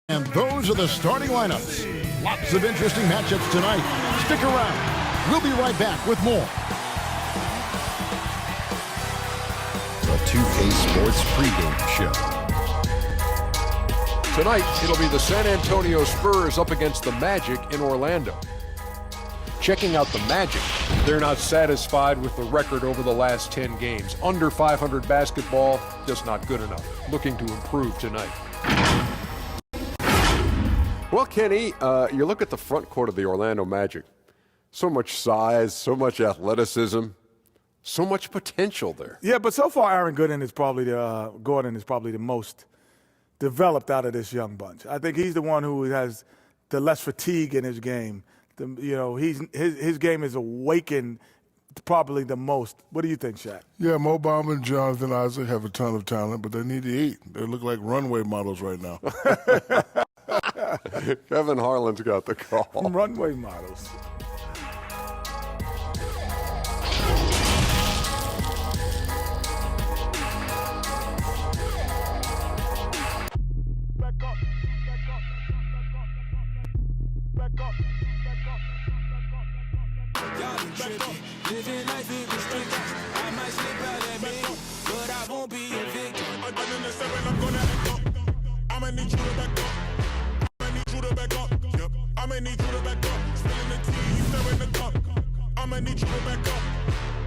And those are the starting lineups. Lots of interesting matchups tonight. Stick around. We'll be right back with more. The 2K Sports pregame show. Tonight, it'll be the San Antonio Spurs up against the Magic in Orlando. Checking out the Magic, they're not satisfied with the record over the last 10 games. Under 500 basketball, just not good enough. Looking to improve tonight. Well, Kenny, you look at the front court of the Orlando Magic. So much size, so much athleticism, so much potential there. Yeah, but so far, Aaron Gordon is probably the most developed out of this young bunch. I think he's the one who has the less fatigue in his game. His game is awakened probably the most. What do you think, Shaq? Yeah, Mo Bamba and Jonathan Isaac have a ton of talent, but they need to eat. They look like runway models right now. Kevin Harlan's got the call. Runway models. Living life is restricted. I might slip out at me, but I won't be a victim. I'm gonna act up. I'ma need you to back up. I'ma need you to back up. Yep. I'ma need you to back up. Spilling the tea, stirring the cup. I'ma need you to back up.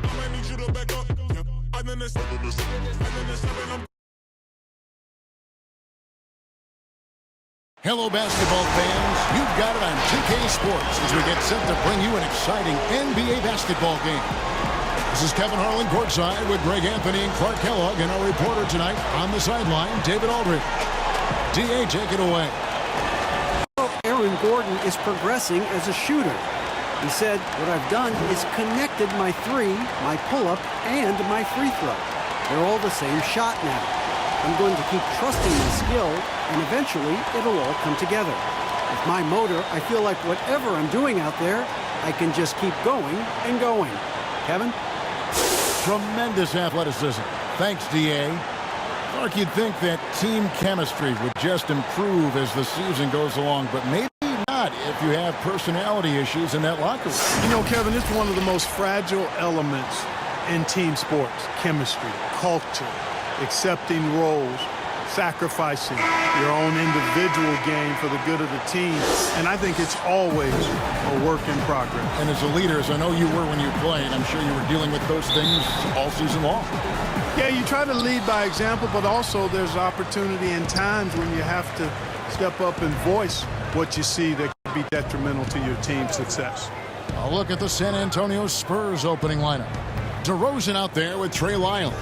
I'ma need you to back up. Yep. Hello, basketball fans. You've got it on 2K Sports as we get set to bring you an exciting NBA basketball game. This is Kevin Harlan courtside with Greg Anthony and Clark Kellogg, and our reporter tonight on the sideline, David Aldridge. DA, take it away. Aaron Gordon is progressing as a shooter. He said, what I've done is connected my three, my pull-up, and my free throw. They're all the same shot now. I'm going to keep trusting my skill, and eventually it'll all come together. With my motor, I feel like whatever I'm doing out there, I can just keep going and going. Kevin? Tremendous athleticism. Thanks, DA. Clark, you'd think that team chemistry would just improve as the season goes along, but maybe not if you have personality issues in that locker room. You know, Kevin, it's one of the most fragile elements in team sports. Chemistry, culture, accepting roles, sacrificing your own individual game for the good of the team. And I think it's always a work in progress. And as a leader, as I know you were when you played, I'm sure you were dealing with those things all season long. Yeah, you try to lead by example, but also there's opportunity and times when you have to step up and voice what you see that could be detrimental to your team's success. A look at the San Antonio Spurs opening lineup. DeRozan out there with Trey Lyles.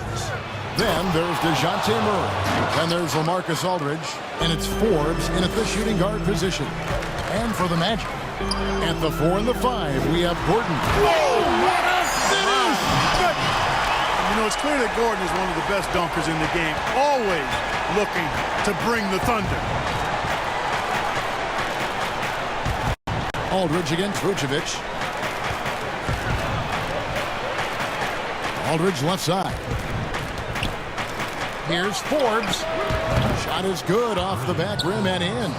Then there's DeJounte Murray. Then there's LaMarcus Aldridge. And it's Forbes in at the shooting guard position. And for the Magic, at the 4 and the 5, we have Gordon. Whoa, what a finish! You know, it's clear that Gordon is one of the best dunkers in the game, always looking to bring the thunder. Aldridge against Vucevic. Aldridge left side. Here's Forbes. Shot is good off the back rim and in.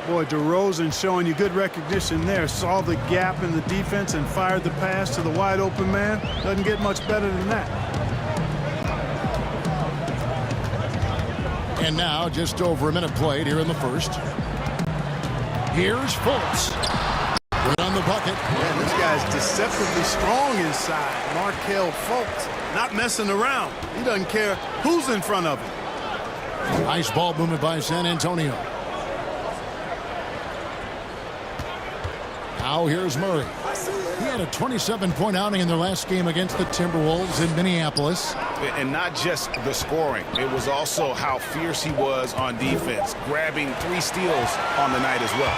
Boy, DeRozan showing you good recognition there. Saw the gap in the defense and fired the pass to the wide open man. Doesn't get much better than that. And now just over a minute played here in the first. Here's Fultz. Right on the bucket. Man, this guy's deceptively strong inside. Markelle Fultz. Not messing around. He doesn't care who's in front of him. Nice ball movement by San Antonio. Now here's Murray. He had a 27-point outing in their last game against the Timberwolves in Minneapolis. And not just the scoring. It was also how fierce he was on defense, grabbing 3 steals on the night as well.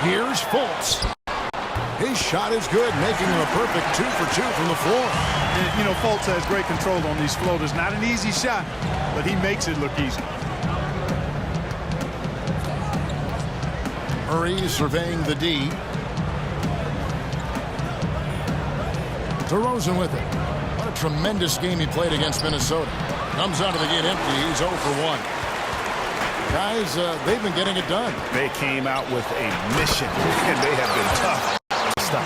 Here's Fultz. His shot is good, making him a perfect 2 for 2 from the floor. And, you know, Fultz has great control on these floaters. Not an easy shot, but he makes it look easy. Murray surveying the D. DeRozan with it. What a tremendous game he played against Minnesota. Comes out of the gate empty. He's 0 for 1. Guys, they've been getting it done. They came out with a mission, and they have been tough to stop.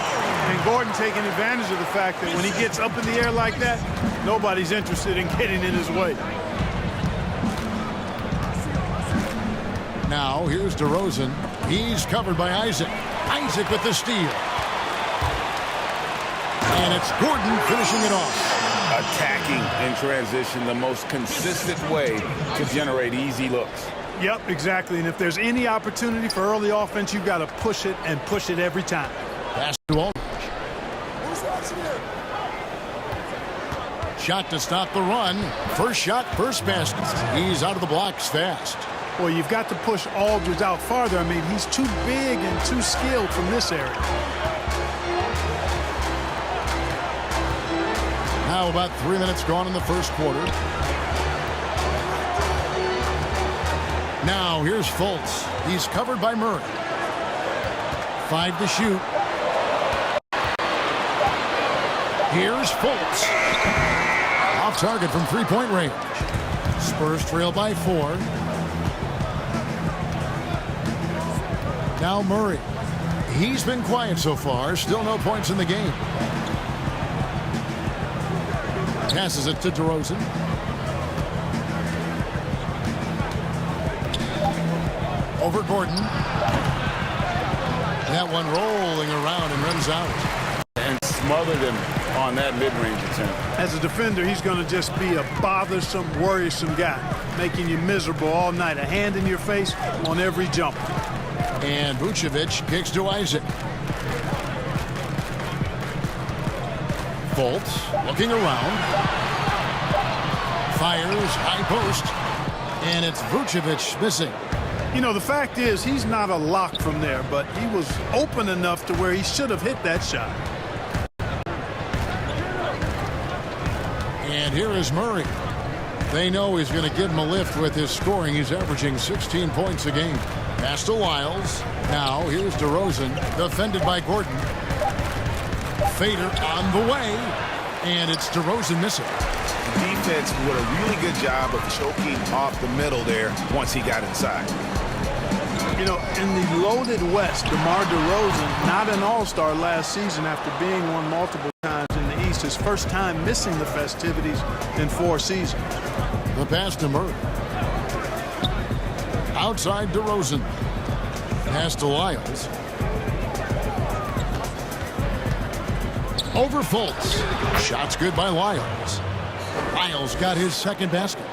And Gordon taking advantage of the fact that when he gets up in the air like that, nobody's interested in getting in his way. Now, here's DeRozan. He's covered by Isaac. Isaac with the steal. And it's Gordon finishing it off. Attacking in transition, the most consistent way to generate easy looks. Yep, exactly. And if there's any opportunity for early offense, you've got to push it and push it every time. Pass to Aldridge. Shot to stop the run. First shot, first basket. He's out of the blocks fast. Well, you've got to push Aldridge out farther. I mean, he's too big and too skilled from this area. Now about 3 minutes gone in the first quarter. Now here's Fultz. He's covered by Murray. 5 to shoot. Here's Fultz. Off target from three-point range. Spurs trail by 4. Now Murray. He's been quiet so far. Still no points in the game. Passes it to DeRozan. Over Gordon. That one rolling around and runs out. And smothered him on that mid-range attempt. As a defender, he's going to just be a bothersome, worrisome guy, making you miserable all night. A hand in your face on every jump. And Vucevic kicks to Isaac. Fultz looking around. Fires, high post. And it's Vucevic missing. You know, the fact is he's not a lock from there, but he was open enough to where he should have hit that shot. And here is Murray. They know he's going to give him a lift with his scoring. He's averaging 16 points a game. Pass to Lyles. Now here's DeRozan, defended by Gordon. Fader on the way, and it's DeRozan missing. Defense did a really good job of choking off the middle there once he got inside. You know, in the loaded West, DeMar DeRozan, not an all-star last season after being one multiple times in the East. His first time missing the festivities in 4 seasons. The pass to Murray. Outside DeRozan. Pass to Lyles. Over Fultz. Shot's good by Lyles. Lyles got his second basket.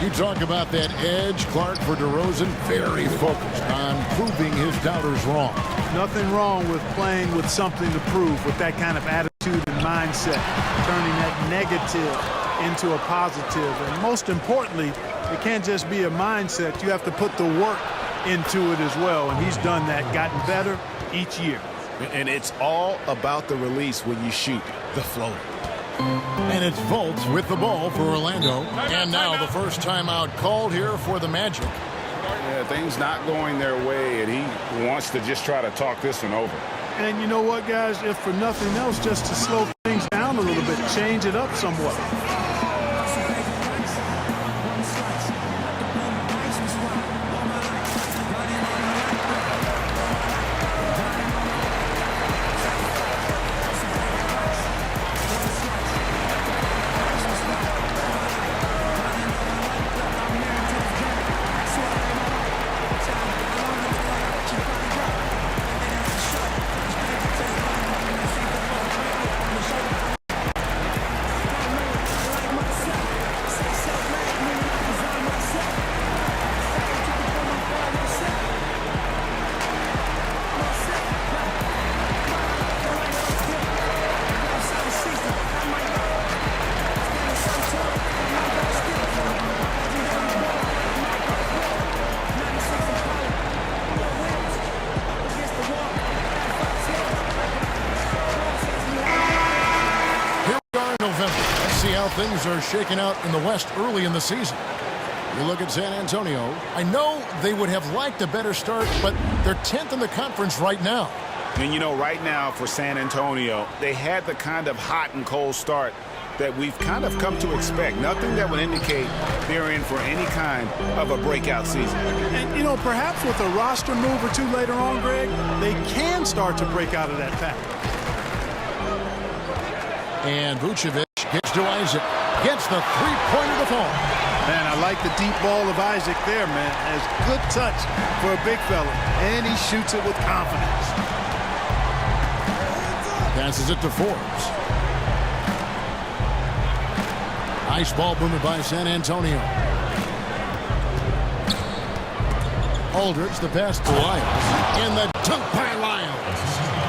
You talk about that edge, Clark, for DeRozan. Very focused on proving his doubters wrong. Nothing wrong with playing with something to prove, with that kind of attitude and mindset, turning that negative into a positive. And most importantly, it can't just be a mindset. You have to put the work into it as well. And he's done that, gotten better each year. And it's all about the release when you shoot the floater. And it's Fultz with the ball for Orlando. And now the first timeout called here for the Magic. Yeah, things not going their way, and he wants to just try to talk this one over. And you know what, guys? If for nothing else, just to slow things down a little bit, change it up somewhat. Things are shaking out in the West early in the season. You look at San Antonio. I know they would have liked a better start, but they're 10th in the conference right now. And you know, right now for San Antonio, they had the kind of hot and cold start that we've kind of come to expect. Nothing that would indicate they're in for any kind of a breakout season. And, you know, perhaps with a roster move or two later on, Greg, they can start to break out of that pattern. And Vucevic gets to Isaac. Gets the three-pointer to fall. Man, I like the deep ball of Isaac there, man. Has good touch for a big fella. And he shoots it with confidence. Passes it to Forbes. Nice ball movement by San Antonio. Aldridge, the pass to Lyles. And the dunk by Lyles.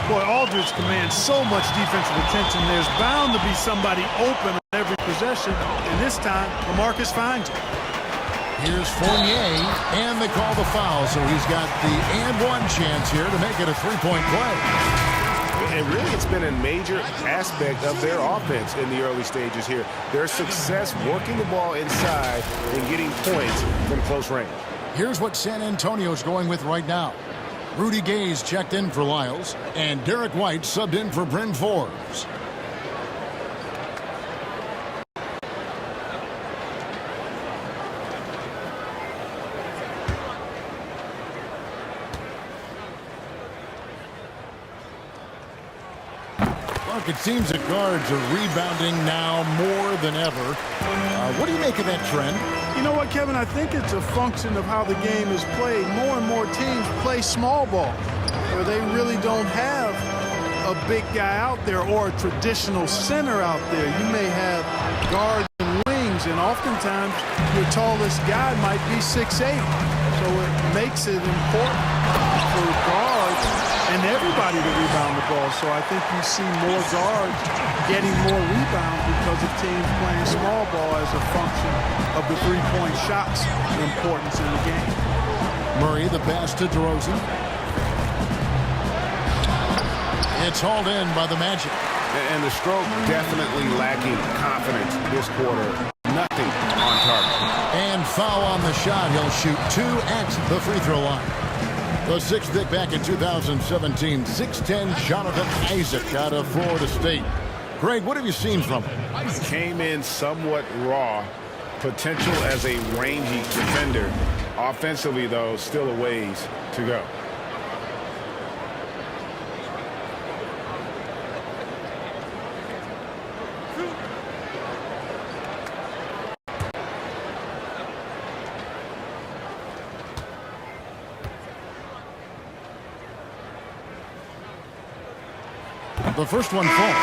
Boy, Aldridge commands so much defensive attention. There's bound to be somebody open on every possession. And this time, LaMarcus finds it. Here's Fournier, and they call the foul. So he's got the and one chance here to make it a three-point play. And really, it's been a major aspect of their offense in the early stages here. Their success working the ball inside and getting points from close range. Here's what San Antonio's going with right now. Rudy Gay's checked in for Lyles, and Derek White subbed in for Bryn Forbes. Look, it seems that guards are rebounding now more than ever. What do you make of that trend? You know what, Kevin? I think it's a function of how the game is played. More and more teams play small ball, where they really don't have a big guy out there or a traditional center out there. You may have guards and wings, and oftentimes your tallest guy might be 6'8". So it makes it important for guards and everybody to rebound the ball. So I think you see more guards getting more rebounds because of teams playing small ball as a function of the three-point shots importance in the game. Murray, the pass to DeRozan. It's hauled in by the Magic. And the stroke definitely lacking confidence this quarter. Nothing on target. And foul on the shot. He'll shoot 2 at the free throw line. The sixth pick back in 2017, 6'10" Jonathan Isaac out of Florida State. Greg, what have you seen from him? Came in somewhat raw. Potential as a rangy defender. Offensively, though, still a ways to go. The first one falls.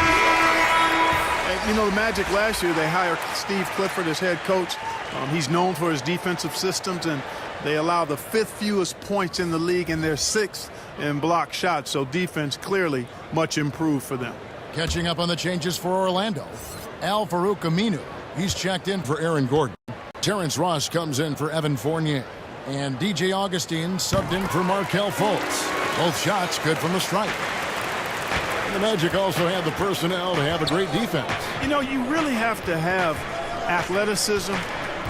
You know, the Magic last year, they hired Steve Clifford as head coach. He's known for his defensive systems, and they allow the 5th fewest points in the league, and they're 6th in block shots. So defense clearly much improved for them. Catching up on the changes for Orlando. Al-Farouq Aminu. He's checked in for Aaron Gordon. Terrence Ross comes in for Evan Fournier. And DJ Augustine subbed in for Markelle Fultz. Both shots good from the stripe. The Magic also have the personnel to have a great defense. You know, you really have to have athleticism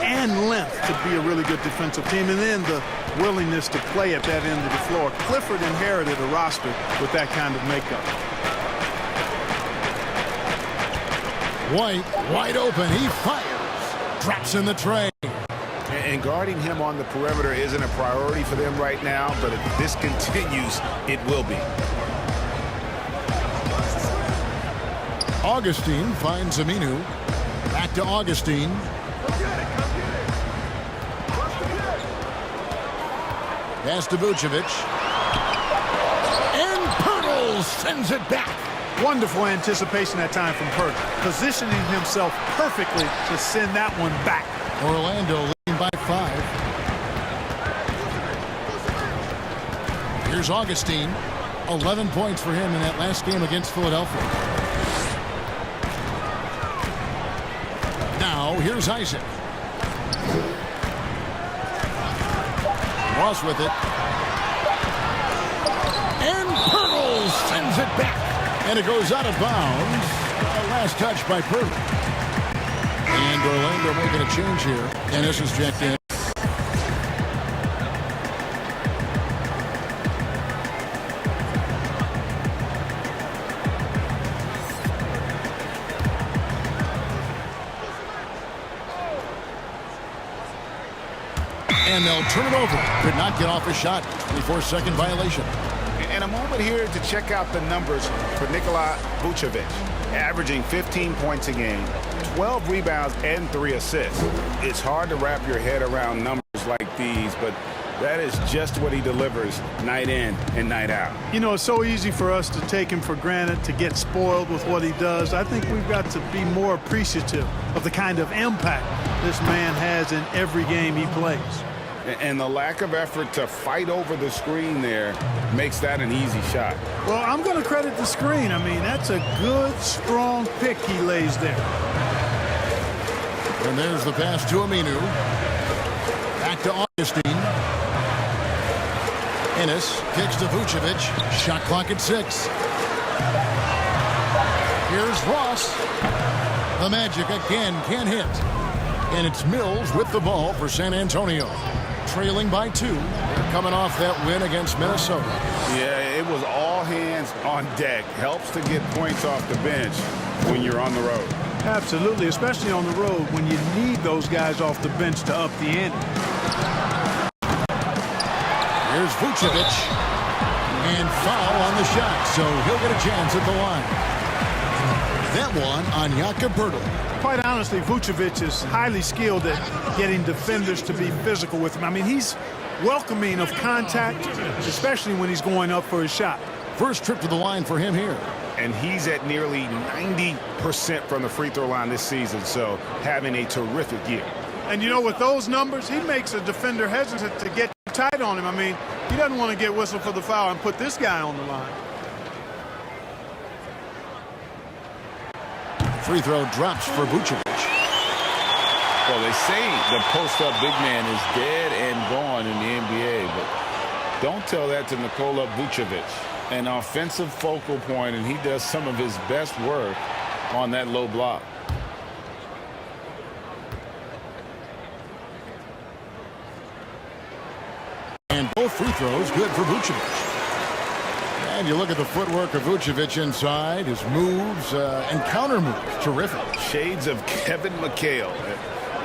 and length to be a really good defensive team, and then the willingness to play at that end of the floor. Clifford inherited a roster with that kind of makeup. White, wide open. He fires. Drops in the tray. And guarding him on the perimeter isn't a priority for them right now, but if this continues, it will be. Augustine finds Aminu. Back to Augustine. Pass to Vucevic. And Pirtle sends it back. Wonderful anticipation that time from Pirtle, positioning himself perfectly to send that one back. Orlando leading by 5. Here's Augustine. 11 points for him in that last game against Philadelphia. Now, here's Isaac. Ross with it. And Pirtle sends it back. And it goes out of bounds. Last touch by Pirtle. And Orlando making a change here. And this is checked in. And they'll turn it over. Could not get off a shot. 24-second violation. And a moment here to check out the numbers for Nikola Vucevic. Averaging 15 points a game, 12 rebounds, and 3 assists. It's hard to wrap your head around numbers like these, but that is just what he delivers night in and night out. You know, it's so easy for us to take him for granted, to get spoiled with what he does. I think we've got to be more appreciative of the kind of impact this man has in every game he plays. And the lack of effort to fight over the screen there makes that an easy shot. Well, I'm going to credit the screen. I mean, that's a good, strong pick he lays there. And there's the pass to Aminu. Back to Augustine. Ennis kicks to Vucevic. Shot clock at 6. Here's Ross. The Magic again can't hit. And it's Mills with the ball for San Antonio. Trailing by 2. They're coming off that win against Minnesota. Yeah, it was all hands on deck. Helps to get points off the bench when you're on the road. Absolutely, especially on the road when you need those guys off the bench to up the ante. Here's Vucevic. And foul on the shot, so he'll get a chance at the line. That one on Jakob Poeltl. Quite honestly, Vucevic is highly skilled at getting defenders to be physical with him. I mean, he's welcoming of contact, especially when he's going up for his shot. First trip to the line for him here. And he's at nearly 90% from the free throw line this season, so having a terrific year. And, you know, with those numbers, he makes a defender hesitant to get tight on him. I mean, he doesn't want to get whistled for the foul and put this guy on the line. Free throw drops for Vucevic. Well, they say the post-up big man is dead and gone in the NBA, but don't tell that to Nikola Vucevic. An offensive focal point, and he does some of his best work on that low block. And both free throws good for Vucevic. And you look at the footwork of Vucevic inside, his moves and counter moves, terrific. Shades of Kevin McHale.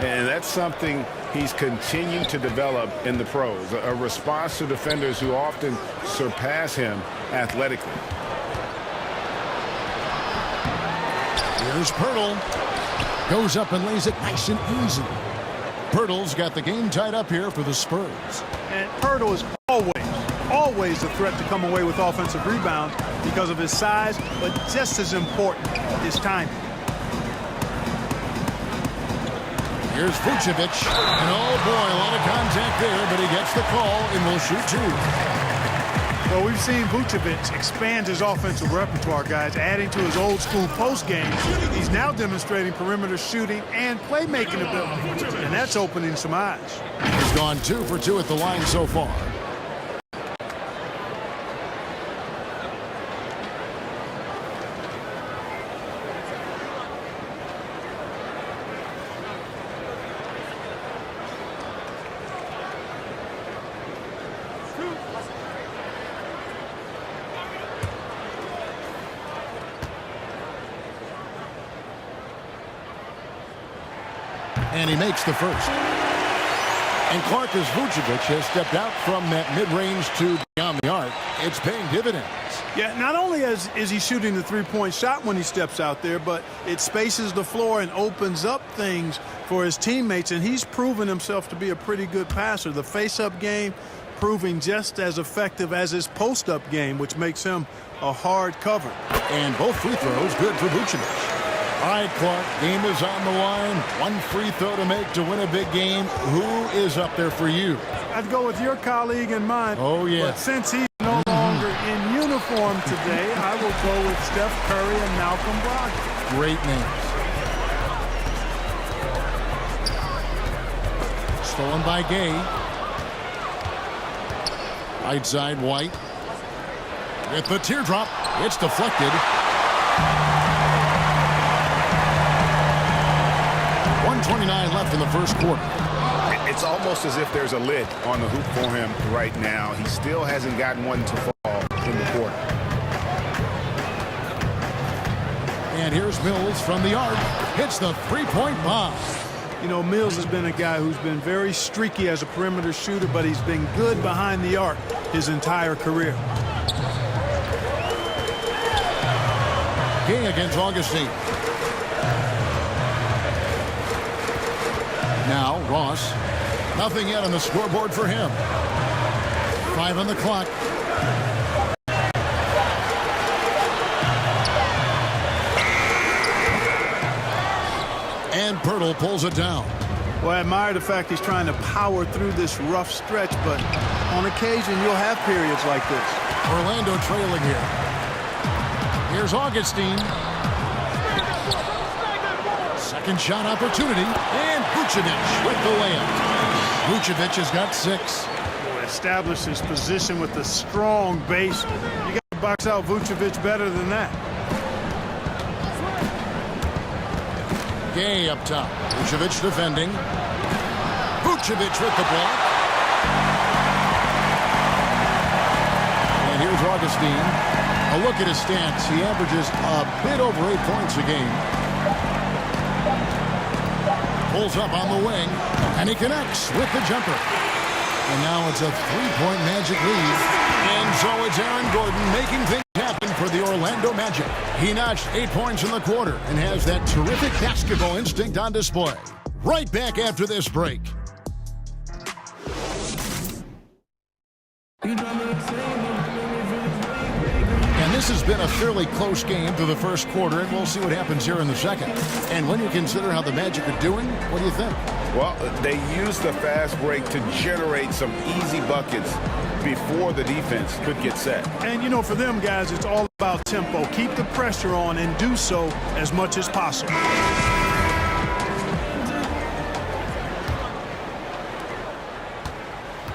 And that's something he's continued to develop in the pros, a response to defenders who often surpass him athletically. Here's Poeltl. Goes up and lays it nice and easy. Poeltl's got the game tied up here for the Spurs. And Poeltl is always a threat to come away with offensive rebounds because of his size, but just as important, his timing. Here's Vucevic. And oh boy, a lot of contact there, but he gets the call and will shoot 2. Well, we've seen Vucevic expand his offensive repertoire, guys, adding to his old school post game. He's now demonstrating perimeter shooting and playmaking ability, and that's opening some eyes. He's gone 2 for 2 at the line so far. And he makes the first. And Clark, as Vucevic has stepped out from that mid-range to beyond the arc, it's paying dividends. Yeah, not only is he shooting the three-point shot when he steps out there, but it spaces the floor and opens up things for his teammates, and he's proven himself to be a pretty good passer. The face-up game proving just as effective as his post-up game, which makes him a hard cover. And both free throws good for Vucevic. All right, Clark, game is on the line. One free throw to make to win a big game. Who is up there for you? I'd go with your colleague and mine. Oh, yeah. But since he's no longer in uniform today, I will go with Steph Curry and Malcolm Brogdon. Great names. Stolen by Gay. Right side, White. With the teardrop, it's deflected. 1:29 left in the first quarter. It's almost as if there's a lid on the hoop for him right now. He still hasn't gotten one to fall in the quarter. And here's Mills from the arc. Hits the three-point bomb. You know, Mills has been a guy who's been very streaky as a perimeter shooter, but he's been good behind the arc his entire career. King against Augustine. Now Ross. Nothing yet on the scoreboard for him. 5 on the clock. And Pirtle pulls it down. Well, I admire the fact he's trying to power through this rough stretch, but on occasion you'll have periods like this. Orlando trailing here. Here's Augustine. Second shot opportunity, and Vucevic with the layup. Vucevic has got 6. Establish his position with a strong base. You got to box out Vucevic better than that. Gay up top. Vucevic defending. Vucevic with the block. And here's Augustine. A look at his stats. He averages a bit over 8 points a game. Pulls up on the wing, and he connects with the jumper. And now it's a 3-point Magic lead. And so it's Aaron Gordon making things happen for the Orlando Magic. He notched 8 points in the quarter and has that terrific basketball instinct on display. Right back after this break. And this has been a fairly close game through the first quarter, and we'll see what happens here in the second. And when you consider how the Magic are doing, what do you think? Well, they used the fast break to generate some easy buckets before the defense could get set. And, you know, for them guys, it's all about tempo. Keep the pressure on and do so as much as possible.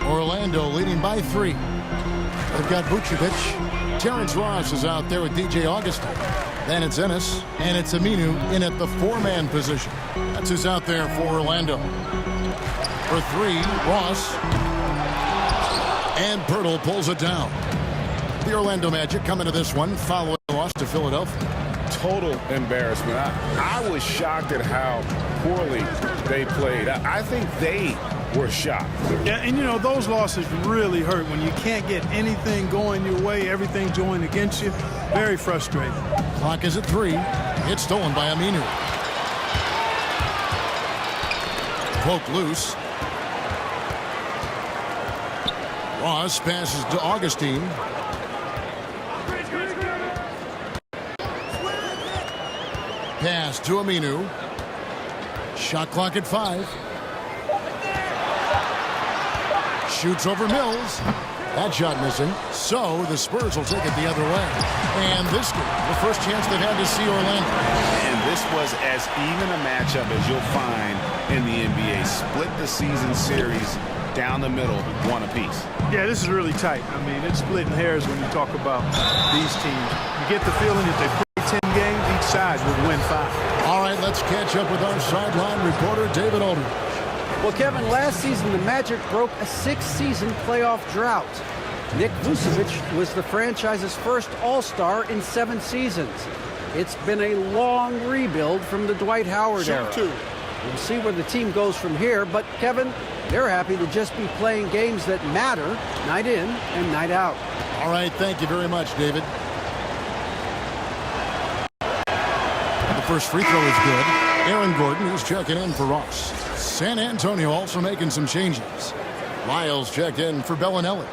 Orlando leading by 3. They've got Vucevic. Terrence Ross is out there with DJ Augustine. Then it's Ennis, and it's Aminu in at the 4-man position. That's who's out there for Orlando. For 3, Ross. And Pirtle pulls it down. The Orlando Magic come into this one following a loss to Philadelphia. Total embarrassment. I was shocked at how poorly they played. I think they were shocked. Yeah, and you know, those losses really hurt when you can't get anything going your way, everything's going against you. Very frustrating. Clock is at 3. It's stolen by Aminu. Poke loose. Ross passes to Augustine. Pass to Aminu. Shot clock at 5. Shoots over Mills. That shot missing. So the Spurs will take it the other way. And this game, the first chance they've had to see Orlando. And this was as even a matchup as you'll find in the NBA. Split the season series down the middle, 1 apiece. Yeah, this is really tight. I mean, it's splitting hairs when you talk about these teams. You get the feeling if they play 10 games, each side would win 5. All right, let's catch up with our sideline reporter, David Aldridge. Well, Kevin, last season the Magic broke a 6-season playoff drought. Nick Vucevic was the franchise's first All-Star in 7 seasons. It's been a long rebuild from the Dwight Howard era. We'll see where the team goes from here, but Kevin, they're happy to just be playing games that matter night in and night out. All right, thank you very much, David. The first free throw is good. Aaron Gordon, who's checking in for Ross. San Antonio also making some changes. Lyles checked in for Bellinelli.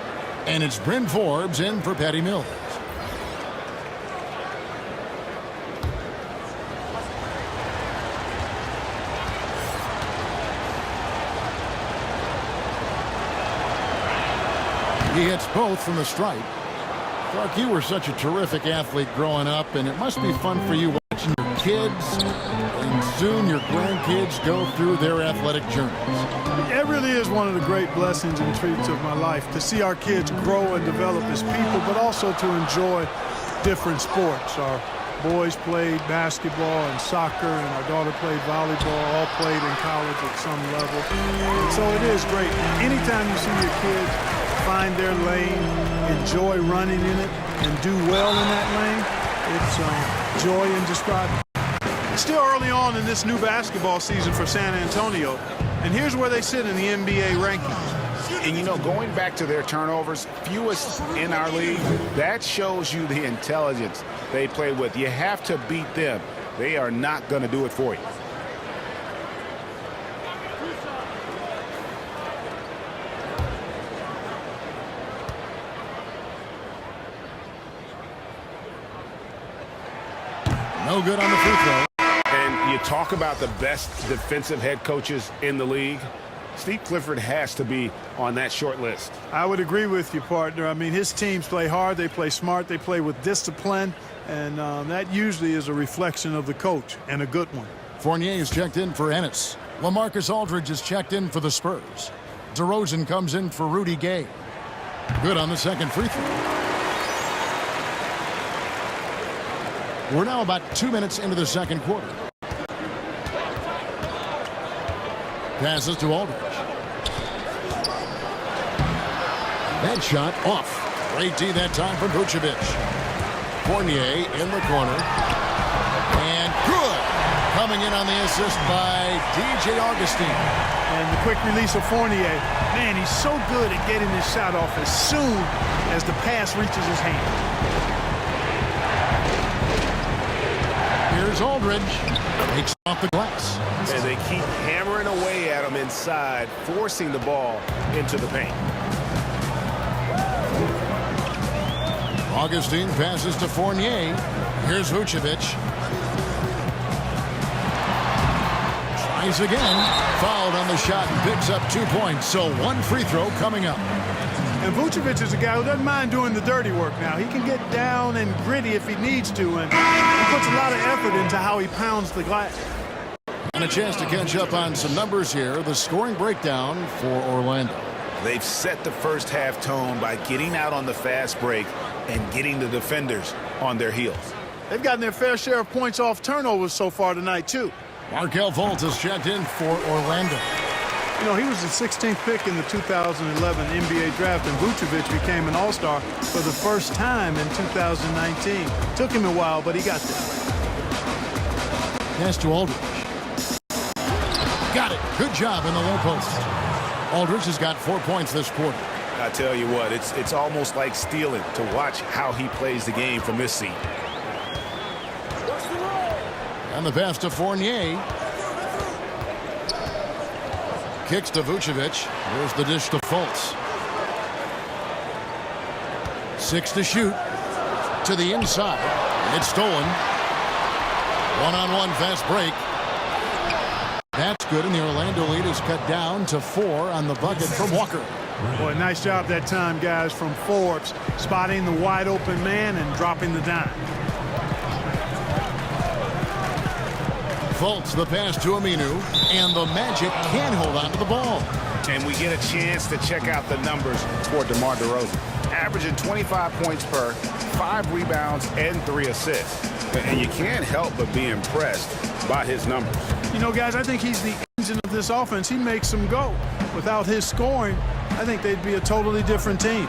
And it's Bryn Forbes in for Patty Mills. He hits both from the stripe. Clark, you were such a terrific athlete growing up, and it must be fun for you watching your kids and soon your grandkids go through their athletic journeys. It really is one of the great blessings and treats of my life to see our kids grow and develop as people, but also to enjoy different sports. Our boys played basketball and soccer, and our daughter played volleyball, all played in college at some level. And so it is great. Anytime you see your kids find their lane, enjoy running in it, and do well in that lane, it's joy indescribable. It's still early on in this new basketball season for San Antonio, and here's where they sit in the NBA rankings. And, you know, going back to their turnovers, fewest in our league, that shows you the intelligence they play with. You have to beat them. They are not going to do it for you. No good on the free throw. And you talk about the best defensive head coaches in the league. Steve Clifford has to be on that short list. I would agree with you, partner. I mean, his teams play hard, they play smart, they play with discipline, and that usually is a reflection of the coach, and a good one. Fournier is checked in for Ennis. LaMarcus Aldridge is checked in for the Spurs. DeRozan comes in for Rudy Gay. Good on the second free throw. We're now about 2 minutes into the second quarter. Passes to Aldridge. That shot off. Great D that time from Vucevic. Fournier in the corner. And good. Coming in on the assist by DJ Augustine. And the quick release of Fournier. Man, he's so good at getting his shot off as soon as the pass reaches his hand. Here's Aldridge. Takes off the glass. And they keep hammering away at him inside, forcing the ball into the paint. Augustine passes to Fournier. Here's Vucevic. Tries again. Fouled on the shot and picks up 2 points. So one free throw coming up. And Vucevic is a guy who doesn't mind doing the dirty work now. He can get down and gritty if he needs to, and he puts a lot of effort into how he pounds the glass. And a chance to catch up on some numbers here. The scoring breakdown for Orlando. They've set the first half tone by getting out on the fast break and getting the defenders on their heels. They've gotten their fair share of points off turnovers so far tonight, too. Markelle Fultz is checked in for Orlando. You know, he was the 16th pick in the 2011 NBA draft, and Vucevic became an All-Star for the first time in 2019. Took him a while, but he got there. Pass to Aldridge. Got it. Good job in the low post. Aldridge has got 4 points this quarter. I tell you what, it's almost like stealing to watch how he plays the game from this seat. And the pass to Fournier. Kicks to Vucevic. Here's the dish to Fultz. 6 to shoot. To the inside. It's stolen. One-on-one fast break. That's good, and the Orlando lead is cut down to 4 on the bucket from Walker. Boy, nice job that time, guys, from Forbes, spotting the wide-open man and dropping the dime. Fultz, the pass to Aminu, and the Magic can hold on to the ball. And we get a chance to check out the numbers for DeMar DeRozan. Averaging 25 points per, 5 rebounds, and 3 assists. And you can't help but be impressed by his numbers. You know, guys, I think he's the engine of this offense. He makes them go. Without his scoring, I think they'd be a totally different team.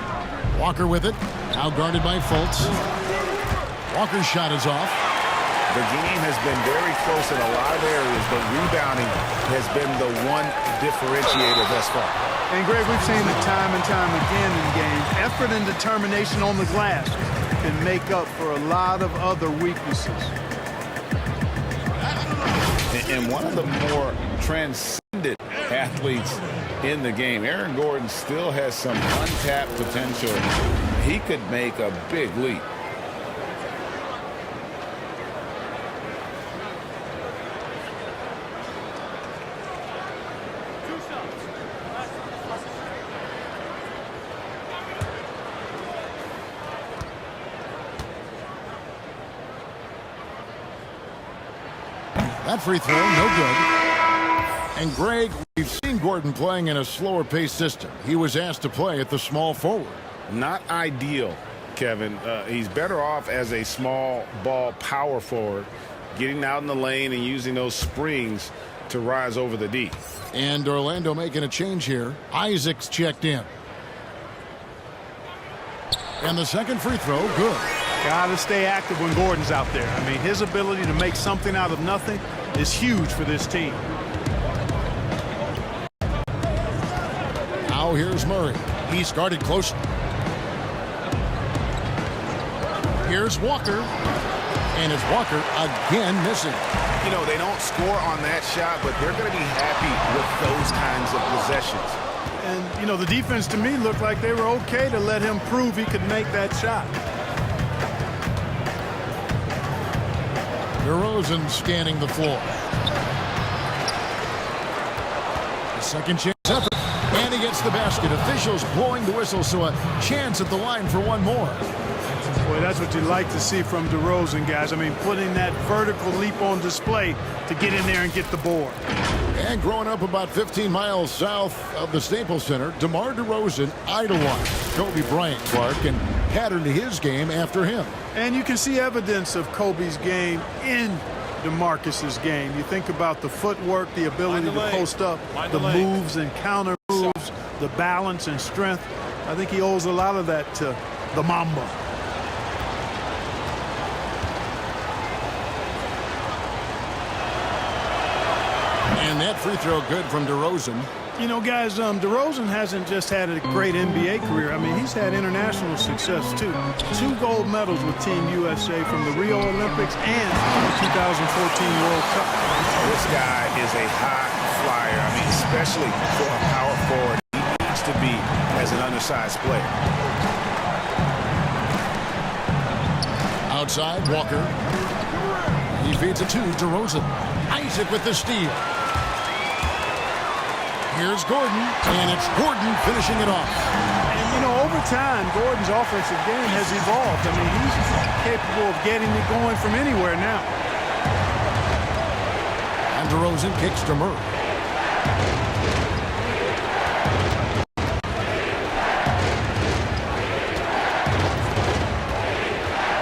Walker with it, now guarded by Fultz. Walker's shot is off. The game has been very close in a lot of areas, but rebounding has been the one differentiator thus far. And, Greg, we've seen it time and time again in games. Effort and determination on the glass can make up for a lot of other weaknesses. And one of the more transcendent athletes in the game, Aaron Gordon, still has some untapped potential. He could make a big leap. That free throw, no good. And, Greg, we've seen Gordon playing in a slower-paced system. He was asked to play at the small forward. Not ideal, Kevin. He's better off as a small ball power forward, getting out in the lane and using those springs to rise over the D. And Orlando making a change here. Isaac's checked in. And the second free throw, good. Got to stay active when Gordon's out there. I mean, his ability to make something out of nothing is huge for this team. Now here's Murray. He's guarded close. Here's Walker. And it's Walker again missing. You know, they don't score on that shot, but they're going to be happy with those kinds of possessions. And, you know, the defense to me looked like they were okay to let him prove he could make that shot. DeRozan scanning the floor. The second chance effort. And he gets the basket. Officials blowing the whistle, so a chance at the line for one more. Boy, that's what you like to see from DeRozan, guys. I mean, putting that vertical leap on display to get in there and get the board. And growing up about 15 miles south of the Staples Center, DeMar DeRozan idolized Kobe Bryant, Clark, and patterned his game after him. And you can see evidence of Kobe's game in DeMarcus's game. You think about the footwork, the ability to post up, the moves and counter moves, the balance and strength. I think he owes a lot of that to the Mamba. And that free throw good from DeRozan. You know, guys, DeRozan hasn't just had a great NBA career. I mean, he's had international success, too. 2 gold medals with Team USA from the Rio Olympics and the 2014 World Cup. This guy is a high flyer. I mean, especially for a power forward. He needs to be as an undersized player. Outside, Walker. He feeds it to DeRozan. Isaac with the steal. Here's Gordon, and it's Gordon finishing it off. And, you know, over time, Gordon's offensive game has evolved. I mean, he's capable of getting it going from anywhere now. And DeRozan kicks to Murray.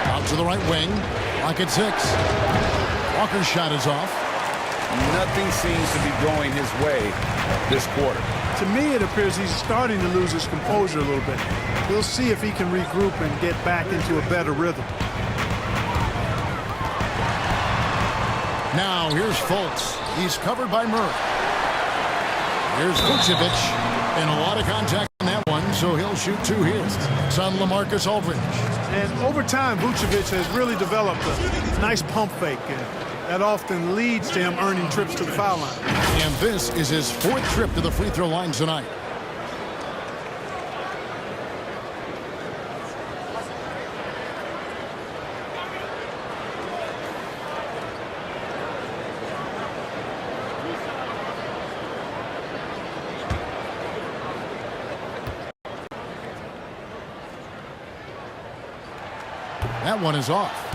Out to the right wing. Lock at 6. Walker's shot is off. Nothing seems to be going his way this quarter. To me, it appears he's starting to lose his composure a little bit. We'll see if he can regroup and get back into a better rhythm. Now, here's Fultz. He's covered by Murray. Here's Vucevic. And a lot of contact on that one, so he'll shoot 2 here. It's on LaMarcus Aldridge. And over time, Vucevic has really developed a nice pump fake. And that often leads to him earning trips to the foul line. And this is his 4th trip to the free throw line tonight. That one is off.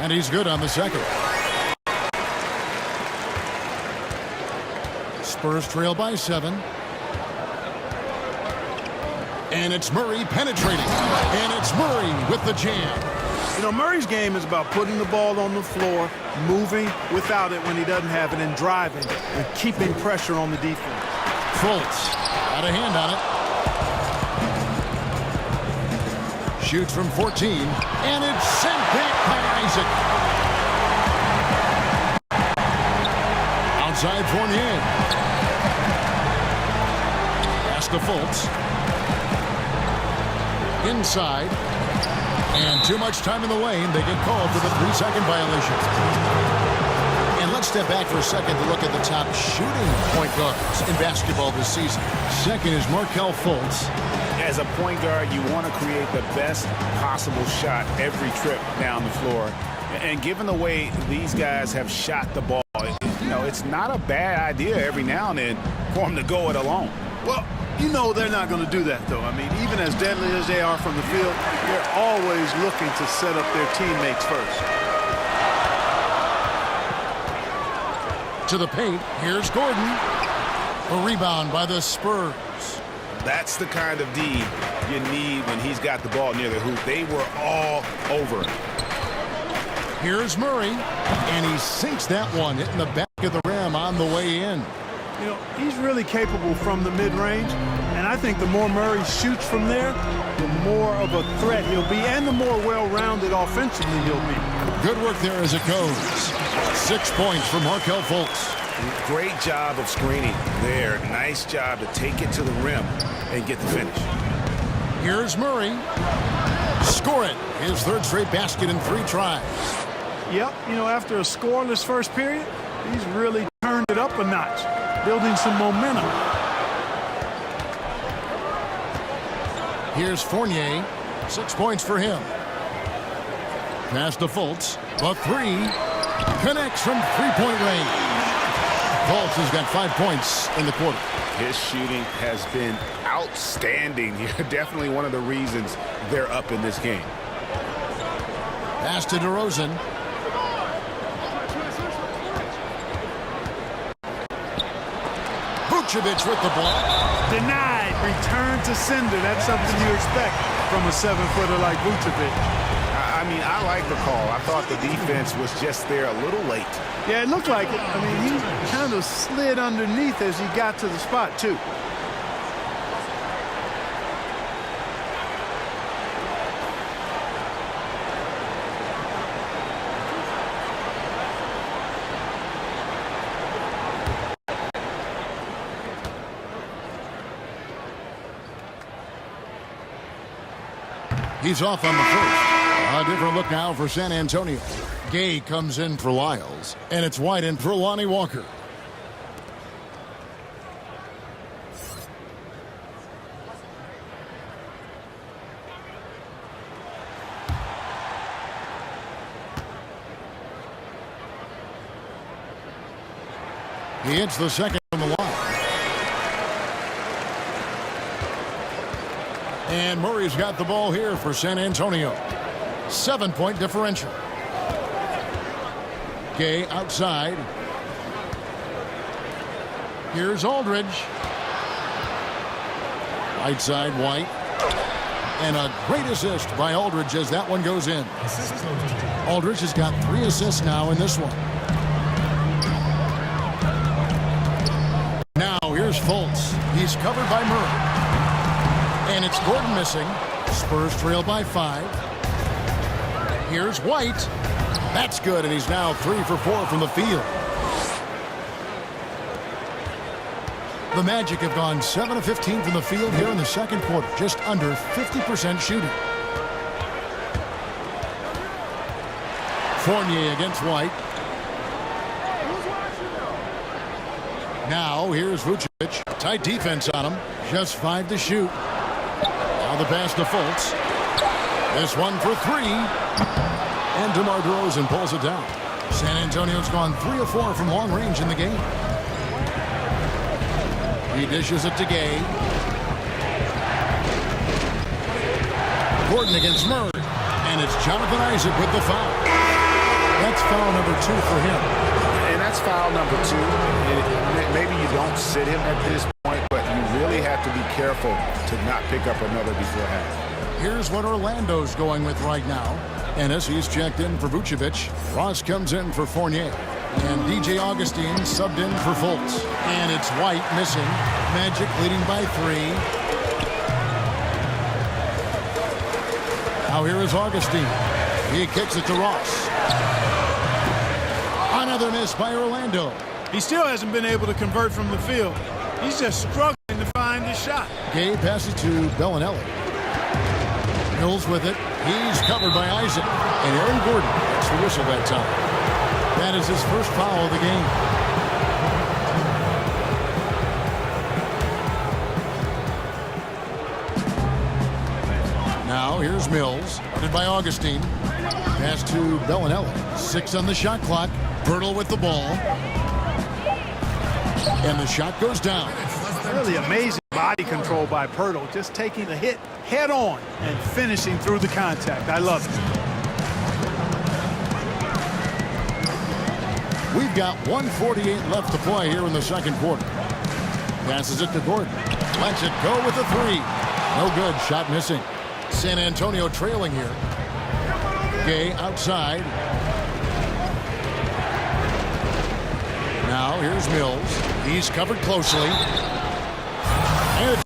And he's good on the second. Spurs trail by 7. And it's Murray penetrating. And it's Murray with the jam. You know, Murray's game is about putting the ball on the floor, moving without it when he doesn't have it, and driving and keeping pressure on the defense. Fultz got a hand on it. Shoots from 14. And it's sent back by Isaac. Outside Fournier. Pass to Fultz. Inside. And too much time in the lane. They get called for the 3-second violation. And let's step back for a second to look at the top shooting point guards in basketball this season. Second is Markelle Fultz. As a point guard, you want to create the best possible shot every trip down the floor. And given the way these guys have shot the ball, you know, it's not a bad idea every now and then for them to go it alone. Well, you know they're not going to do that, though. I mean, even as deadly as they are from the field, they're always looking to set up their teammates first. To the paint, here's Gordon. A rebound by the Spurs. That's the kind of D you need when he's got the ball near the hoop. They were all over him. Here's Murray, and he sinks that one, hitting the back of the rim on the way in. You know, he's really capable from the mid-range, and I think the more Murray shoots from there, the more of a threat he'll be, and the more well-rounded offensively he'll be. Good work there as it goes. 6 points from Markelle Fultz. Great job of screening there. Nice job to take it to the rim and get the finish. Here's Murray. Score it. His third straight basket in 3 tries. Yep, you know, after a scoreless first period, he's really turned it up a notch, building some momentum. Here's Fournier. 6 points for him. Pass to Fultz. A 3. Connects from three-point range. Fultz has got 5 points in the quarter. His shooting has been outstanding. Definitely one of the reasons they're up in this game. Pass to DeRozan. Vucevic with the block. Denied. Return to sender. That's something you expect from a 7-footer like Vucevic. I mean, I like the call. I thought the defense was just there a little late. Yeah, it looked like it. I mean, he kind of slid underneath as he got to the spot, too. He's off on the first. A different look now for San Antonio. Gay comes in for Lyles, and it's White in for Lonnie Walker. He hits the second from the line. And Murray's got the ball here for San Antonio. 7-point differential. Gay outside. Here's Aldridge. Right side, White. And a great assist by Aldridge as that one goes in. Aldridge has got 3 assists now in this one. Now here's Fultz. He's covered by Murray. And it's Gordon missing. Spurs trail by 5. Here's White. That's good, and he's now 3 for 4 from the field. The Magic have gone 7 of 15 from the field here in the second quarter, just under 50% shooting. Fournier against White. Now here's Vucevic. Tight defense on him. Just 5 to shoot. Now the pass to Fultz. This one for 3. And DeMar DeRozan pulls it down. San Antonio's gone 3 of 4 from long range in the game. He dishes it to Gay. Gordon against Murray. And it's Jonathan Isaac with the foul. That's foul number 2 for him. And that's foul number 2. Maybe you don't sit him at this point, but you really have to be careful to not pick up another before half. Here's what Orlando's going with right now. Ennis, he's checked in for Vucevic. Ross comes in for Fournier. And DJ Augustine subbed in for Fultz. And it's White missing. Magic leading by 3. Now here is Augustine. He kicks it to Ross. Another miss by Orlando. He still hasn't been able to convert from the field. He's just struggling to find his shot. Gay passes to Bellinelli. Mills with it. He's covered by Isaac. And Aaron Gordon gets the whistle that time. That is his first foul of the game. Now here's Mills. Guarded by Augustine. Pass to Bellinelli. 6 on the shot clock. Birtle with the ball. And the shot goes down. Really amazing body control by Pirtle, just taking the hit head on and finishing through the contact. I love it. We've got 1:48 left to play here in the second quarter. Passes it to Gordon. Lets it go with the three. No good. Shot missing. San Antonio trailing here. Gay outside. Now here's Mills. He's covered closely. And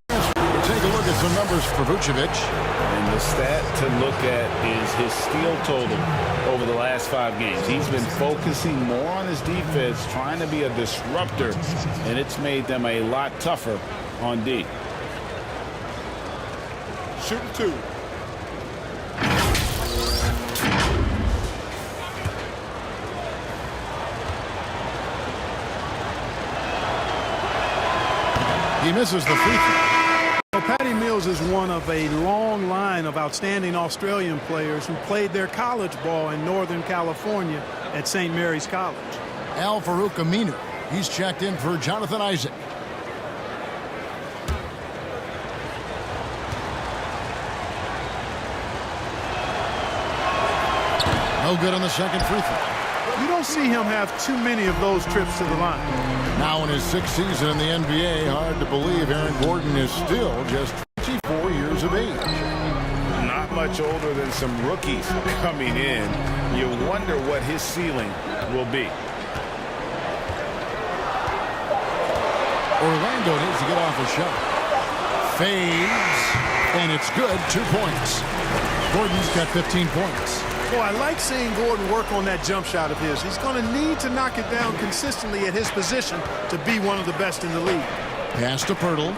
take a look at some numbers for Vucevic. And the stat to look at is his steal total over the last 5 games. He's been focusing more on his defense, trying to be a disruptor, and it's made them a lot tougher on D. Shooting 2. He misses the free throw. Well, Patty Mills is one of a long line of outstanding Australian players who played their college ball in Northern California at St. Mary's College. Al-Farouq Aminu. He's checked in for Jonathan Isaac. No good on the second free throw. You don't see him have too many of those trips to the line. Now in his 6th season in the NBA, hard to believe Aaron Gordon is still just 24 years of age. Not much older than some rookies coming in. You wonder what his ceiling will be. Orlando needs to get off a shot. Fades, and it's good. 2 points. Gordon's got 15 points. Boy, I like seeing Gordon work on that jump shot of his. He's going to need to knock it down consistently at his position to be one of the best in the league. Pass to Pirtle.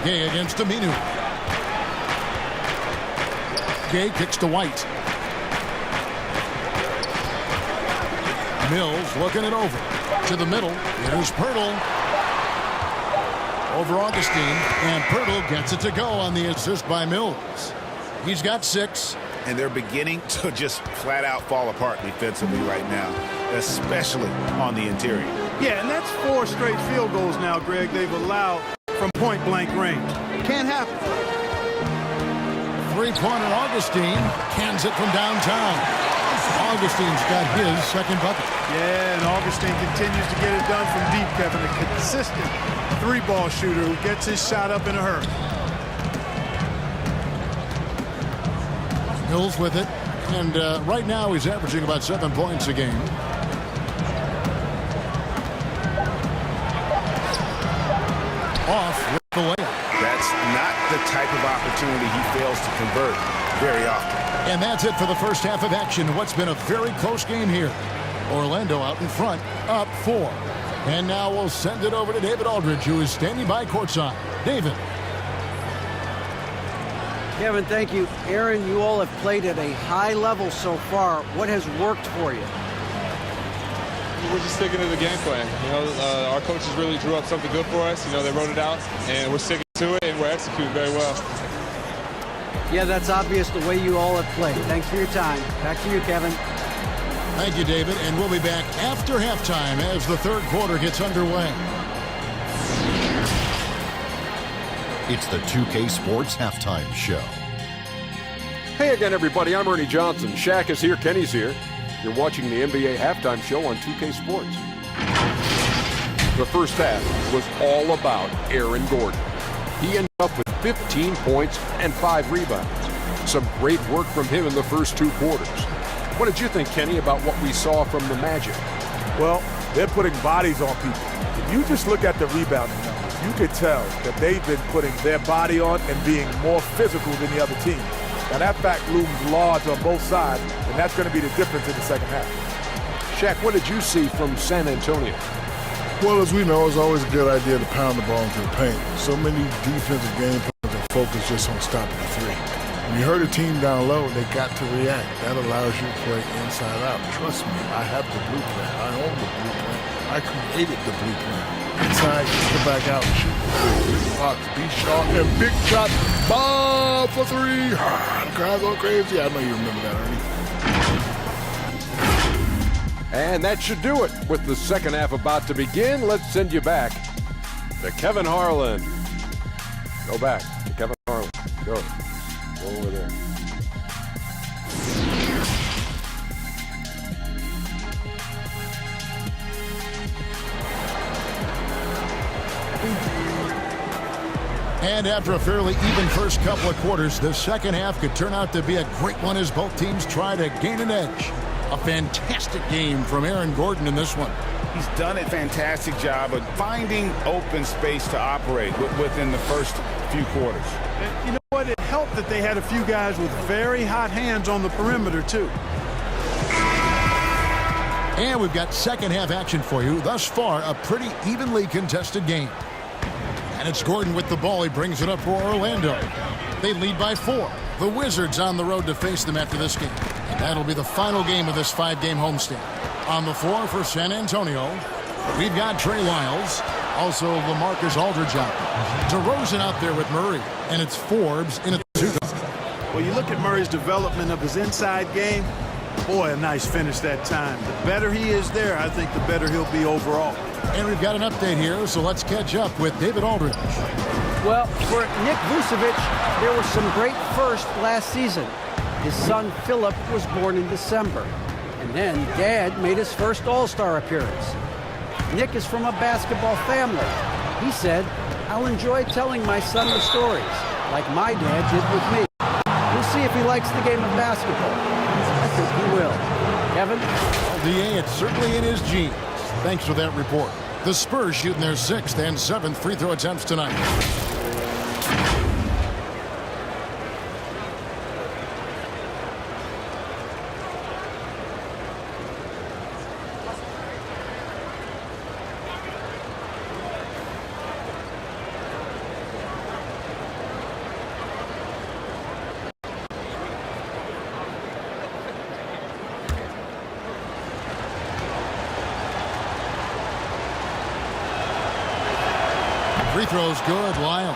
Gay against Aminu. Gay kicks to White. Mills looking it over. To the middle. Here's Pirtle. Over Augustine, and Pirtle gets it to go on the assist by Mills. He's got 6. And they're beginning to just flat out fall apart defensively right now, especially on the interior. Yeah, and that's 4 straight field goals now, Greg, they've allowed from point-blank range. Can't happen. Three-pointer Augustine cans it from downtown. Augustine's got his second bucket. Yeah, and Augustine continues to get it done from deep, Kevin. A consistent 3-ball shooter who gets his shot up in a hurry. Mills with it, and right now he's averaging about 7 points a game. Off with the layup. That's not the type of opportunity he fails to convert very often. And that's it for the first half of action. What's been a very close game here. Orlando out in front, up 4. And now we'll send it over to David Aldridge, who is standing by courtside. David. Kevin, thank you. Aaron, you all have played at a high level so far. What has worked for you? We're just sticking to the game plan. You know, our coaches really drew up something good for us. You know, they wrote it out, and we're sticking to it, and we're executing very well. Yeah, that's obvious the way you all have played. Thanks for your time. Back to you, Kevin. Thank you, David. And we'll be back after halftime as the third quarter gets underway. It's the 2K Sports Halftime Show. Hey again, everybody. I'm Ernie Johnson. Shaq is here. Kenny's here. You're watching the NBA Halftime Show on 2K Sports. The first half was all about Aaron Gordon. He ended up with 15 points and 5 rebounds. Some great work from him in the first 2 quarters. What did you think, Kenny, about what we saw from the Magic? Well, they're putting bodies on people. If you just look at the rebounding numbers, you could tell that they've been putting their body on and being more physical than the other team. Now, that fact looms large on both sides, and that's going to be the difference in the second half. Shaq, what did you see from San Antonio? Well, as we know, it's always a good idea to pound the ball into the paint. So many defensive game plans are focused just on stopping the 3. When you hurt a team down low, they got to react. That allows you to play inside out. Trust me, I have the blueprint. I own the blueprint. I created the blueprint. Inside, just go back out and shoot. Big box, be sharp, and big shot. Bob for 3. The crowd go crazy. I know you remember that, Ernie. And that should do it. With the second half about to begin, let's send you back to Kevin Harlan. Go back to Kevin Harlan. Go. Go over there. And after a fairly even first couple of quarters, the second half could turn out to be a great one as both teams try to gain an edge. A fantastic game from Aaron Gordon in this one. He's done a fantastic job of finding open space to operate within the first few quarters. And you know what? It helped that they had a few guys with very hot hands on the perimeter, too. And we've got second half action for you. Thus far, a pretty evenly contested game. And it's Gordon with the ball. He brings it up for Orlando. They lead by 4. The Wizards on the road to face them after this game. And that'll be the final game of this 5-game homestand. On the floor for San Antonio, we've got Trey Lyles. Also, LaMarcus Aldridge out. DeRozan out there with Murray. And it's Forbes in a 2. Well, you look at Murray's development of his inside game. Boy, a nice finish that time. The better he is there, I think the better he'll be overall. And we've got an update here, so let's catch up with David Aldridge. Well, for Nick Vucevic, there was some great firsts last season. His son Philip was born in December. And then Dad made his first All-Star appearance. Nick is from a basketball family. He said, "I'll enjoy telling my son the stories, like my dad did with me. We'll see if he likes the game of basketball. I think he will." Kevin? Well, DA, it's certainly in his genes. Thanks for that report. The Spurs shooting their 6th and 7th free throw attempts tonight. Free throw's good. Lyles.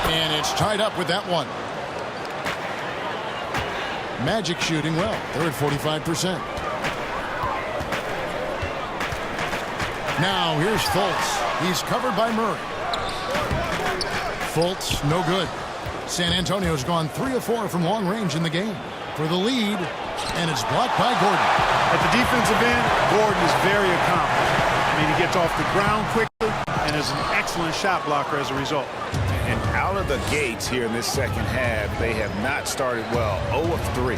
And it's tied up with that one. Magic shooting well. They're at 45%. Now here's Fultz. He's covered by Murray. Fultz, no good. San Antonio's gone 3 of 4 from long range in the game for the lead, and it's blocked by Gordon. At the defensive end, Gordon is very accomplished. I mean, he gets off the ground quickly and is an excellent shot blocker as a result. And out of the gates here in this second half, they have not started well. 0 of 3.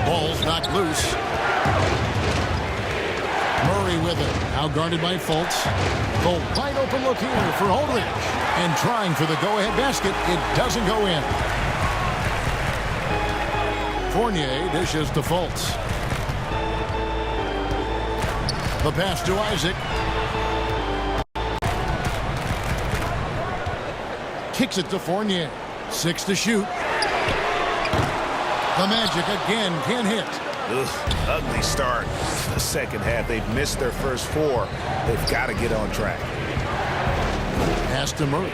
Ball's knocked loose. Murray with it. Now guarded by Fultz. The wide open look here for Aldridge. And trying for the go-ahead basket. It doesn't go in. Fournier dishes to Fultz. The pass to Isaac. Kicks it to Fournier. 6 to shoot. The Magic again can't hit. Ugly start. The second half, they've missed their first 4. They've got to get on track. Pass to Murray.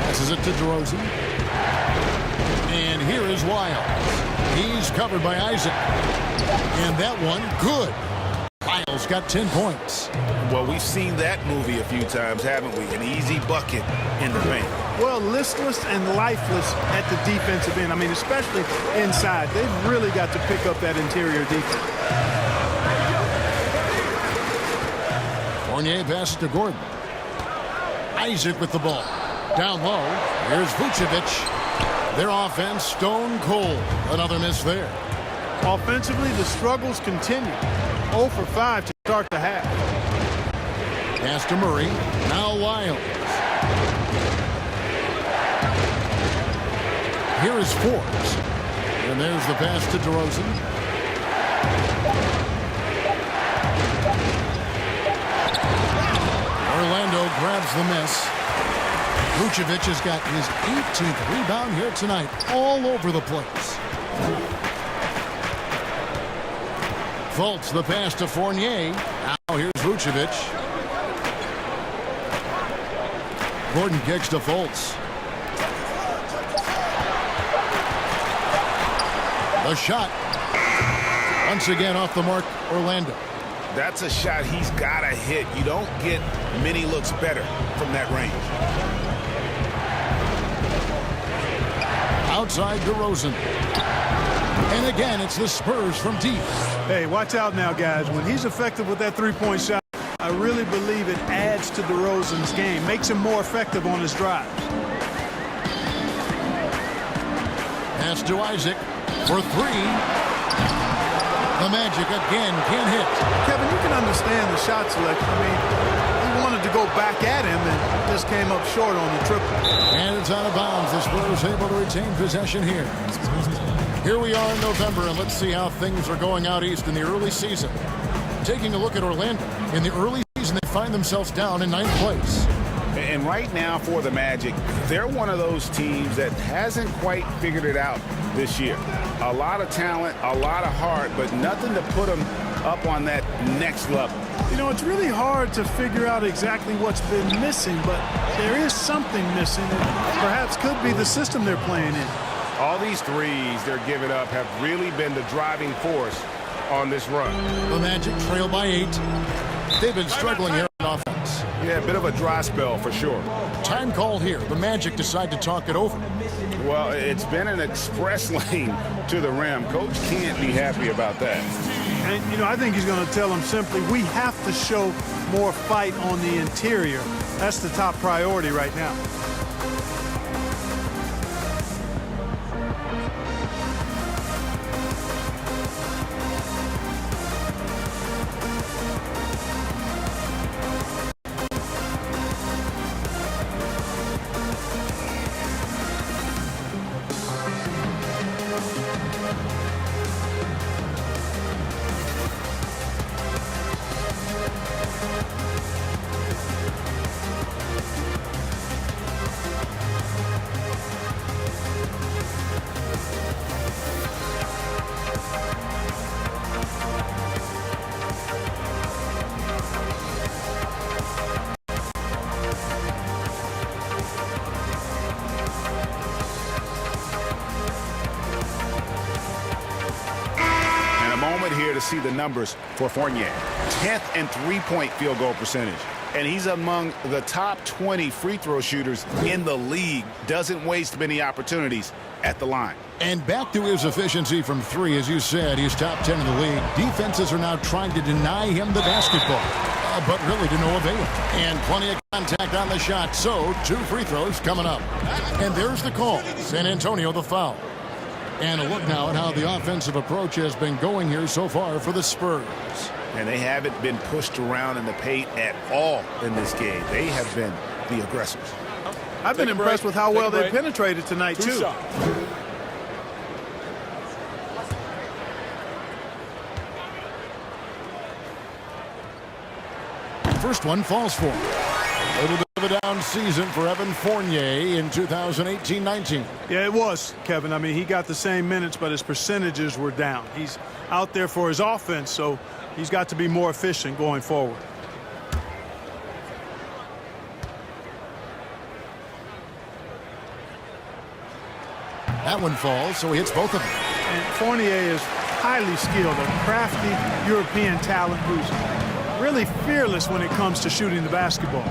Passes it to DeRozan. And here is Lyles. He's covered by Isaac. And that one, good. Lyles got 10 points. Well, we've seen that movie a few times, haven't we? An easy bucket in the paint. Well, listless and lifeless at the defensive end. I mean, especially inside. They've really got to pick up that interior defense. Fournier passes to Gordon. Isaac with the ball. Down low. Here's Vucevic. Their offense stone cold. Another miss there. Offensively, the struggles continue. 0 for 5 to start the half. Pass to Murray. Now Lyles. Here is Forbes. And there's the pass to DeRozan. Orlando grabs the miss. Vucevic has got his 18th rebound here tonight. All over the place. Fultz the pass to Fournier. Now here's Vucevic. Gordon kicks to Fultz. The shot. Once again off the mark, Orlando. That's a shot he's got to hit. You don't get many looks better from that range. Outside DeRozan. And again, it's the Spurs from deep. Hey, watch out now, guys. When he's effective with that three-point shot, I really believe it adds to DeRozan's game, makes him more effective on his drives. Pass to Isaac for three. The Magic again can't hit. Kevin, you can understand the shot selection. I mean, he wanted to go back at him and just came up short on the triple. And it's out of bounds. The Spurs able to retain possession here. Here we are in November, and let's see how things are going out east in the early season. Taking a look at Orlando. In the early season, they find themselves down in 9th place. And right now for the Magic, they're one of those teams that hasn't quite figured it out this year. A lot of talent, a lot of heart, but nothing to put them up on that next level. You know, it's really hard to figure out exactly what's been missing, but there is something missing that perhaps could be the system they're playing in. All these threes they're giving up have really been the driving force on this run. The Magic trail by 8. They've been struggling here on offense. Yeah, a bit of a dry spell for sure. Time call here. The Magic decide to talk it over. Well, it's been an express lane to the rim. Coach can't be happy about that. And, you know, I think he's going to tell them simply, we have to show more fight on the interior. That's the top priority right now. Here to see the numbers for Fournier. 10th in three-point field goal percentage. And he's among the top 20 free throw shooters in the league. Doesn't waste many opportunities at the line. And back to his efficiency from 3. As you said, he's top 10 in the league. Defenses are now trying to deny him the basketball. But really to no avail. And plenty of contact on the shot. So 2 free throws coming up. And there's the call. San Antonio the foul. And a look now at how the offensive approach has been going here so far for the Spurs. And they haven't been pushed around in the paint at all in this game. They have been the aggressors. I've been impressed with how well they penetrated tonight, too. First one falls for him. A little bit of a down season for Evan Fournier in 2018-19. Yeah, it was, Kevin. I mean, he got the same minutes, but his percentages were down. He's out there for his offense, so he's got to be more efficient going forward. That one falls, so he hits both of them. And Fournier is highly skilled, a crafty European talent who's really fearless when it comes to shooting the basketball.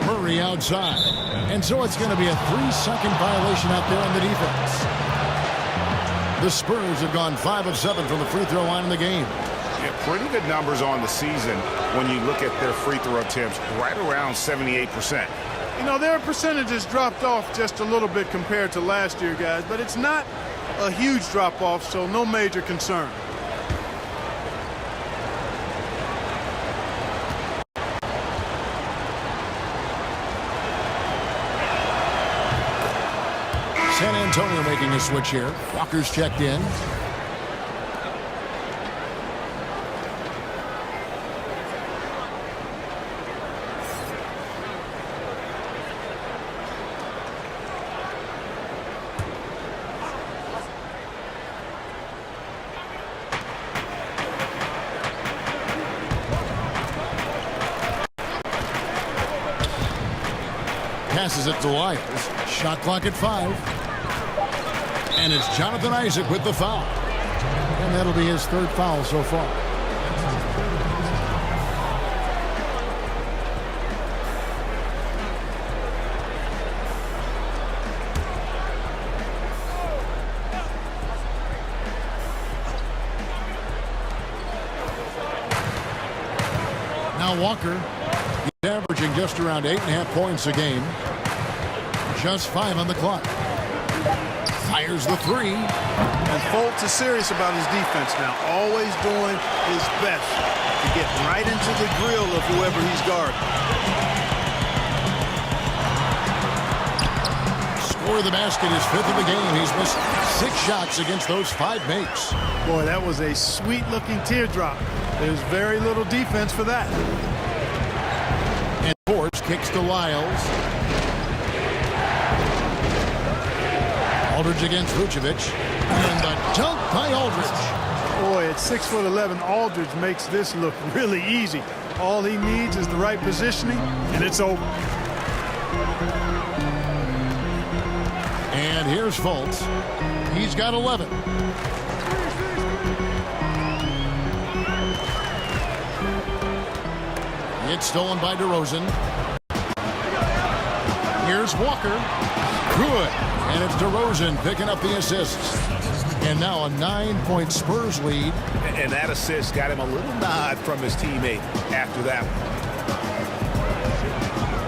Murray outside. And so it's going to be a 3-second violation out there on the defense. The Spurs have gone 5 of 7 from the free throw line in the game. Yeah, pretty good numbers on the season when you look at their free throw attempts, right around 78%. You know, their percentages dropped off just a little bit compared to last year, guys, but it's not a huge drop-off, so no major concern. San Antonio making a switch here. Walker's checked in. Passes it to Lyles. Shot clock at 5. And it's Jonathan Isaac with the foul. And that'll be his third foul so far. Now Walker, he's averaging just around 8.5 points a game. Just 5 on the clock. Fires the three. And Fultz is serious about his defense now. Always doing his best to get right into the grill of whoever he's guarding. Score the basket, his 5th of the game. He's missed 6 shots against those 5 mates. Boy, that was a sweet-looking teardrop. There's very little defense for that. And Force kicks to Lyles. Aldridge against Vucevic. And the dunk by Aldridge. Boy, at 6'11", Aldridge makes this look really easy. All he needs is the right positioning, and it's over. And here's Fultz. He's got 11. It's stolen by DeRozan. Here's Walker. Good. And it's DeRozan picking up the assists. And now a 9-point Spurs lead. And that assist got him a little nod from his teammate after that one.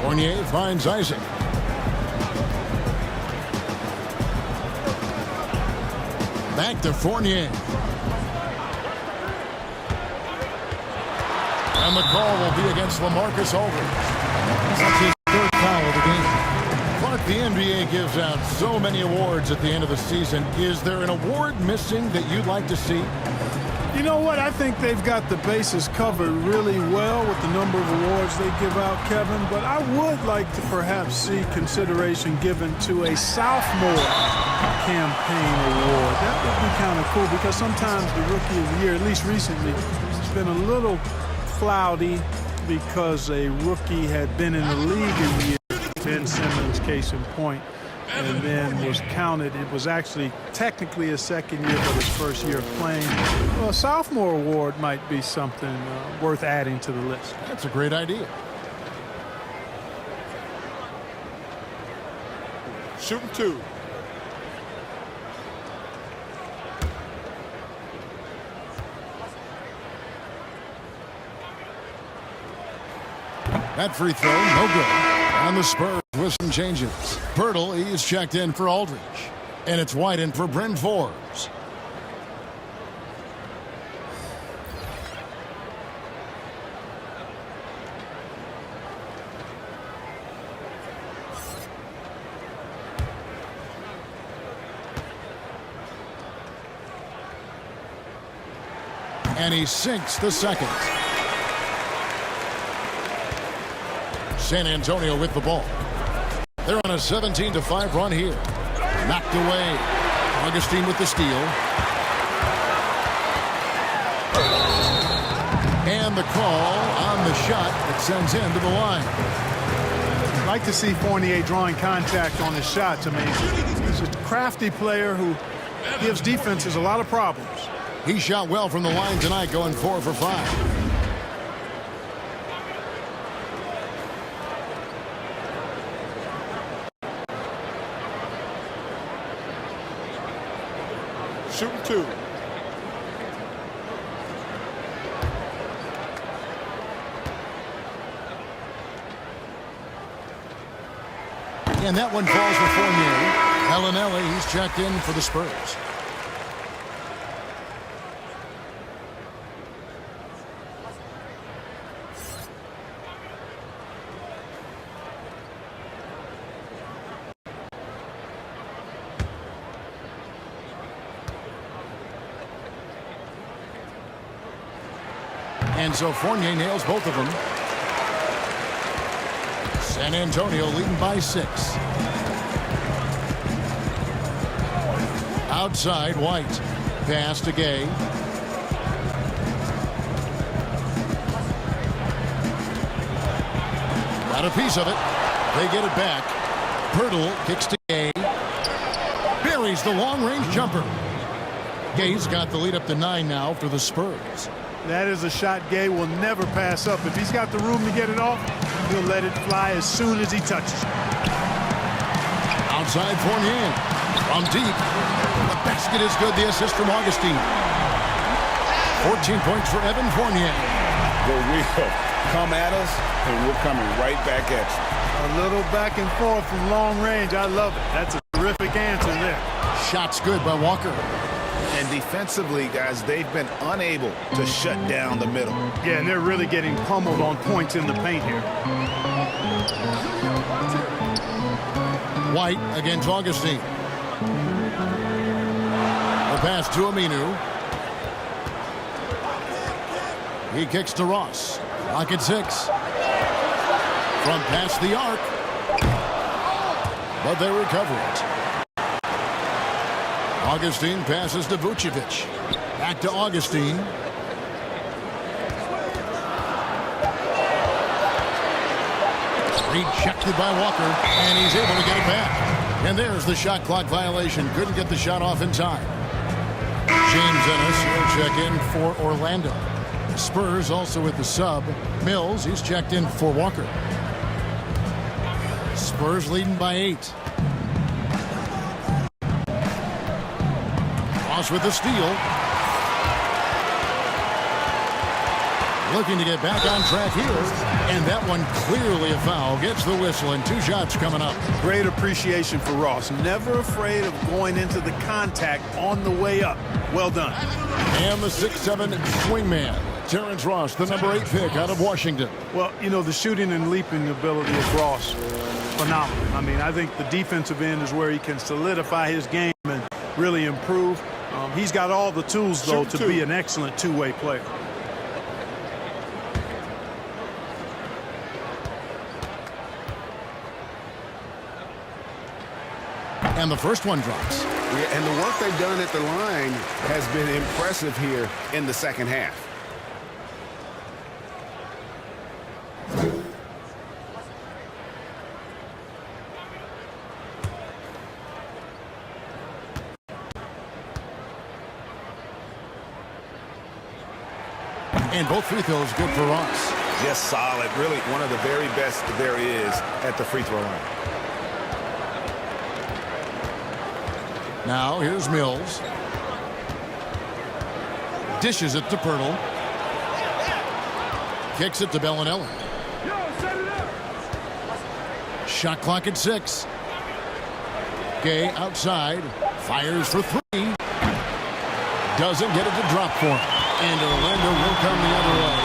Fournier finds Isaac. Back to Fournier. And the call will be against LaMarcus Aldridge. That's his 3rd foul of the game. Clark, the NBA gives out so many awards at the end of the season. Is there an award missing that you'd like to see? You know what? I think they've got the bases covered really well with the number of awards they give out, Kevin. But I would like to perhaps see consideration given to a sophomore campaign award. That would be kind of cool because sometimes the rookie of the year, at least recently, has been a little cloudy because a rookie had been in the league in the year. Ben Simmons, case in point, and then was counted. It was actually technically his 2nd year, but his 1st year of playing. Well, a sophomore award might be something worth adding to the list. That's a great idea. Shooting 2. That free throw, no good. And the Spurs with some changes. Pirtle, he's checked in for Aldridge. And it's White in for Bryn Forbes. And he sinks the 2nd. San Antonio with the ball. They're on a 17-5 run here. Knocked away. Augustine with the steal. And the call on the shot that sends him to the line. I'd like to see Fournier drawing contact on his shots. I mean, he's a crafty player who gives defenses a lot of problems. He shot well from the line tonight, going 4 for 5. Shooting 2. And that one falls for Fournier. Bellinelli, he's checked in for the Spurs. And so Fournier nails both of them. San Antonio leading by 6. Outside, White. Pass to Gay. Got a piece of it. They get it back. Pirtle kicks to Gay. Buries There's the long-range jumper. Gay's got the lead up to 9 now for the Spurs. That is a shot Gay will never pass up. If he's got the room to get it off, he'll let it fly as soon as he touches it. Outside Fournier. From deep. The basket is good. The assist from Augustine. 14 points for Evan Fournier. The wheel. Come at us, and we're coming right back at you. A little back and forth from long range. I love it. That's a terrific answer there. Shot's good by Walker. And defensively, guys, they've been unable to shut down the middle. Yeah, and they're really getting pummeled on points in the paint here. White against Augustine. The pass to Aminu. He kicks to Ross. Lock at 6. From past the arc. But they recover it. Augustine passes to Vucevic. Back to Augustine. Rejected by Walker, and he's able to get it back. And there's the shot clock violation. Couldn't get the shot off in time. James Ennis will check in for Orlando. The Spurs also with the sub. Mills, he's checked in for Walker. Spurs leading by 8. Ross with the steal. Looking to get back on track here. And that one clearly a foul. Gets the whistle and 2 shots coming up. Great appreciation for Ross. Never afraid of going into the contact on the way up. Well done. And the 6'7" swingman. Terrence Ross, the number 8 pick out of Washington. Well, you know, the shooting and leaping ability of Ross, phenomenal. I mean, I think the defensive end is where he can solidify his game and really improve. He's got all the tools, though, to be an excellent two-way player. And the first one drops. Yeah, and the work they've done at the line has been impressive here in the second half. And both free throws good for Ross. Just solid. Really one of the very best there is at the free throw line. Now here's Mills. Dishes it to Pirtle. Kicks it to Bellinelli. Shot clock at 6. Gay outside. Fires for 3. Doesn't get it to drop for him. And Orlando will come the other way.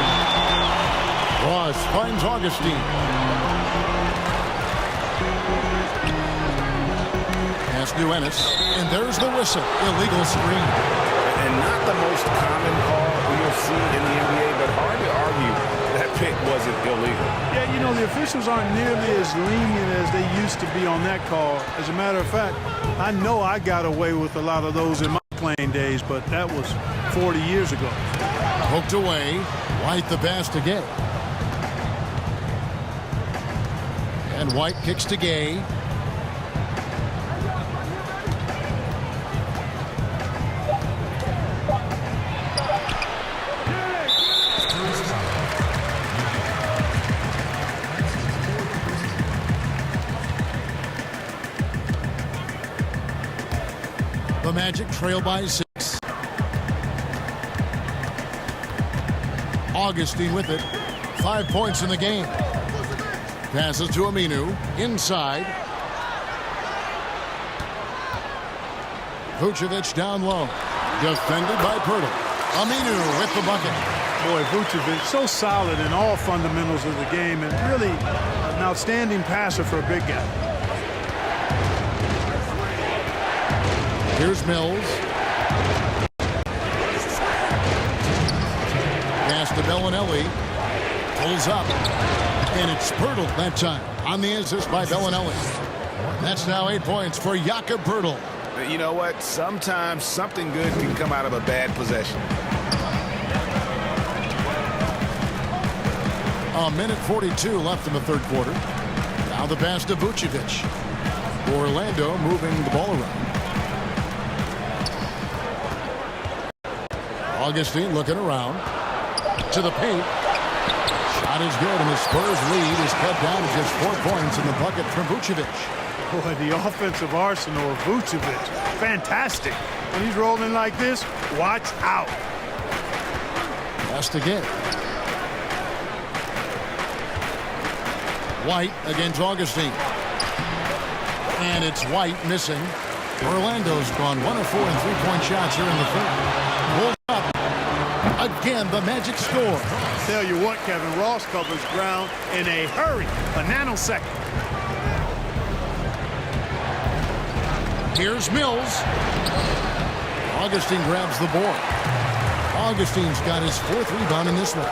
Ross finds Augustine. Pass to Ennis. And there's the whistle. Illegal screen. And not the most common call we'll see in the NBA, but hard to argue that pick wasn't illegal. Yeah, you know, the officials aren't nearly as lenient as they used to be on that call. As a matter of fact, I know I got away with a lot of those in my playing days, but that was 40 years ago. Poked away. White the pass to Gay. And White kicks to Gay. The Magic trail by 6. Augustine with it. 5 points in the game. Passes to Aminu. Inside. Vucevic down low. Defended by Pirtle. Aminu with the bucket. Boy, Vucevic so solid in all fundamentals of the game and really an outstanding passer for a big guy. Here's Mills. Pass to Bellinelli. Pulls up. And it's Pirtle that time on the assist by Bellinelli. That's now 8 points for Jakob Pirtle. You know what? Sometimes something good can come out of a bad possession. A minute 42 left in the third quarter. Now the pass to Vucevic. Orlando moving the ball around. Augustine looking around. To the paint. Shot is good, and the Spurs lead is cut down to just 4 points in the bucket from Vucevic. Boy, the offensive arsenal of Vucevic, fantastic. When he's rolling like this, watch out. Pass again. White against Augustine. And it's White missing. Orlando's gone 1 of 4 in three-point shots here in the third. Pulled up. Again, the Magic score. Tell you what, Kevin, Ross covers ground in a hurry, a nanosecond. Here's Mills. Augustine grabs the board. Augustine's got his 4th rebound in this one.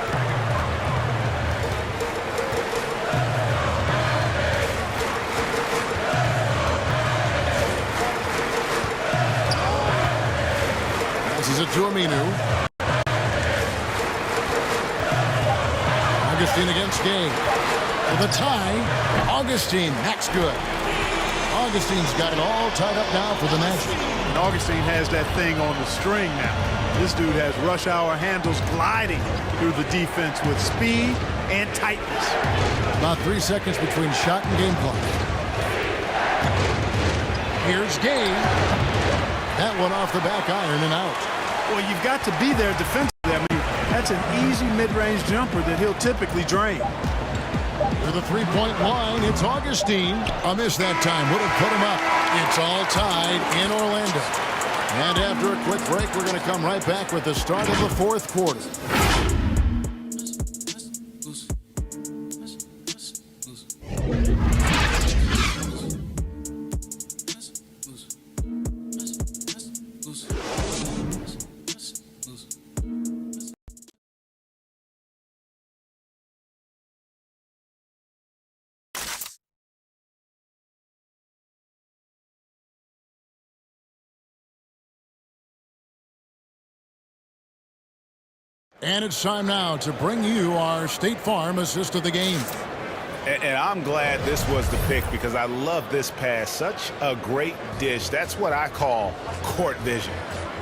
Passes it to Aminu. Augustine against Gay. For the tie, Augustine, that's good. Augustine's got it all tied up now for the Magic. And Augustine has that thing on the string now. This dude has rush hour handles gliding through the defense with speed and tightness. About 3 seconds between shot and game clock. Here's Gay. That one off the back iron and out. Well, you've got to be there defensively. I mean, that's an easy mid-range jumper that he'll typically drain. To the three-point line, it's Augustine. A miss that time would have put him up. It's all tied in Orlando. And after a quick break, we're going to come right back with the start of the 4th quarter. And it's time now to bring you our State Farm assist of the game. And I'm glad this was the pick because I love this pass. Such a great dish. That's what I call court vision.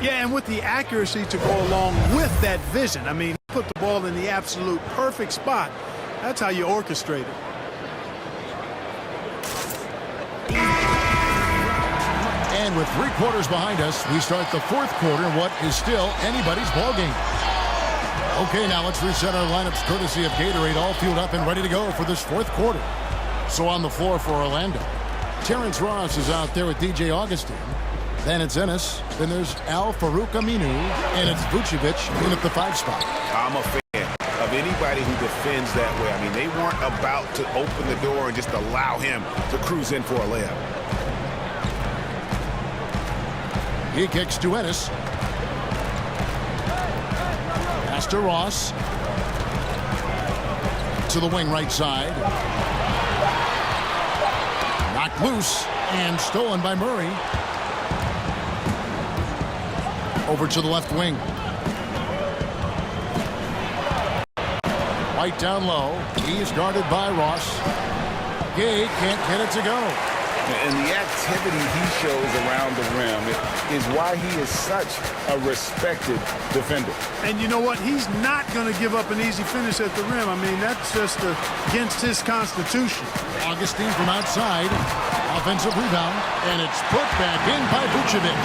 Yeah, and with the accuracy to go along with that vision. I mean, put the ball in the absolute perfect spot. That's how you orchestrate it. And with 3 quarters behind us, we start the 4th quarter in what is still anybody's ball game. Okay, now let's reset our lineups courtesy of Gatorade, all fueled up and ready to go for this 4th quarter. So on the floor for Orlando, Terrence Ross is out there with DJ Augustine. Then it's Ennis. Then there's Al Farouk Aminu. And it's Vucevic in at the 5 spot. I'm a fan of anybody who defends that way. I mean, they weren't about to open the door and just allow him to cruise in for a layup. He kicks to Ennis. Pass to Ross. To the wing right side. Knocked loose and stolen by Murray. Over to the left wing. White down low. He's guarded by Ross. Gay can't get it to go. And the activity he shows around the rim is why he is such a respected defender. And you know what? He's not going to give up an easy finish at the rim. I mean, that's just against his constitution. Augustine from outside. Offensive rebound. And it's put back in by Vucevic.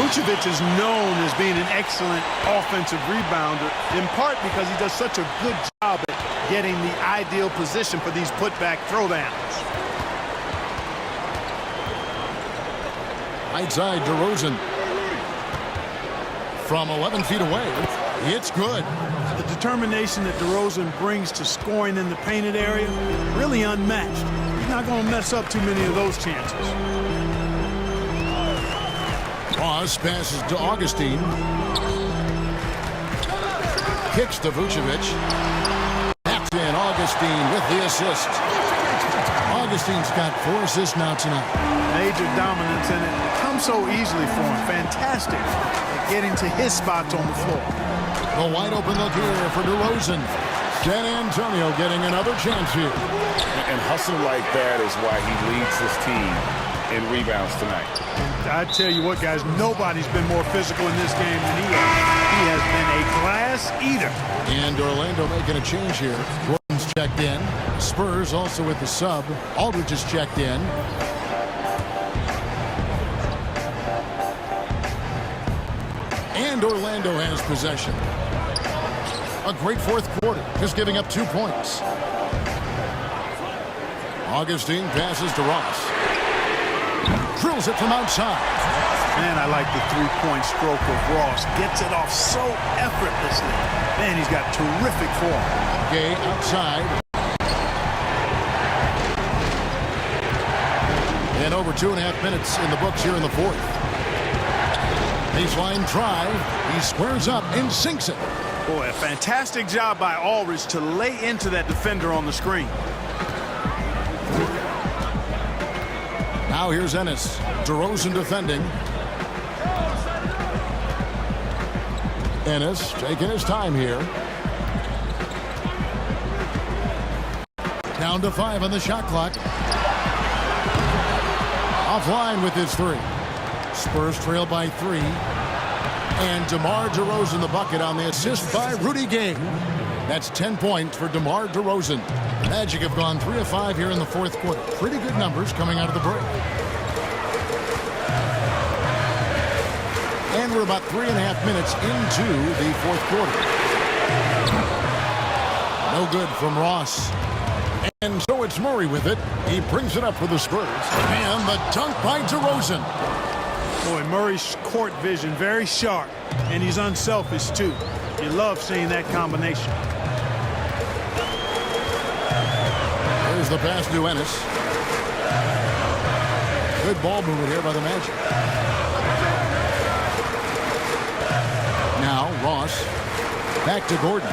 Vucevic is known as being an excellent offensive rebounder, in part because he does such a good job at getting the ideal position for these putback throwdowns. Right side, DeRozan. From 11 feet away. It's good. The determination that DeRozan brings to scoring in the painted area, really unmatched. He's not going to mess up too many of those chances. Ross passes to Augustine. Kicks to Vucevic. Backs in Augustine with the assist. Augustine's got 4 assists now tonight. Major dominance, and it comes so easily for him. Fantastic at getting to his spots on the floor. The wide open look here for DeRozan. San Antonio getting another chance here. And hustle like that is why he leads his team in rebounds tonight. I tell you what, guys, nobody's been more physical in this game than he has. He has been a glass eater. And Orlando making a change here. Gordon's checked in. Spurs also with the sub. Aldridge is checked in. And Orlando has possession. A great fourth quarter, just giving up 2 points. Augustine passes to Ross. Drills it from outside. Man, I like the three-point stroke of Ross. Gets it off so effortlessly. Man, he's got terrific form. Gay outside. And over 2.5 minutes in the books here in the fourth. Baseline drive. He squares up and sinks it. Boy, a fantastic job by Aldridge to lay into that defender on the screen. Now here's Ennis. DeRozan defending. Ennis taking his time here. Down to 5 on the shot clock. Offline with his 3. Spurs trail by 3. And DeMar DeRozan the bucket on the assist by Rudy Gay. That's 10 points for DeMar DeRozan. The Magic have gone 3 of 5 here in the fourth quarter. Pretty good numbers coming out of the break. And we're about 3.5 minutes into the fourth quarter. No good from Ross. And so it's Murray with it. He brings it up for the Spurs. And the dunk by DeRozan. Boy, Murray's court vision very sharp, and he's unselfish too. You love seeing that combination. There's the pass to Ennis. Good ball movement here by the Magic. Now Ross back to Gordon.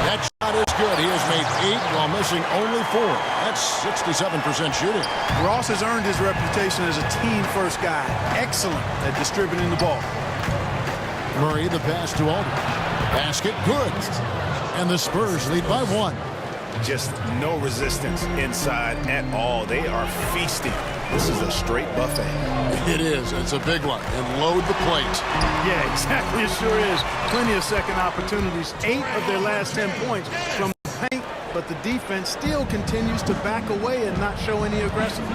That shot is good. He has made 8 while missing only 4. That's 67% shooting. Ross has earned his reputation as a team-first guy. Excellent at distributing the ball. Murray the pass to Aldridge. Basket good. And the Spurs lead by 1. Just no resistance inside at all. They are feasting. This is a straight buffet. It is. It's a big one. And load the plate. Yeah, exactly. It sure is. Plenty of second opportunities. 8 of their last 10 points from the paint, but the defense still continues to back away and not show any aggression.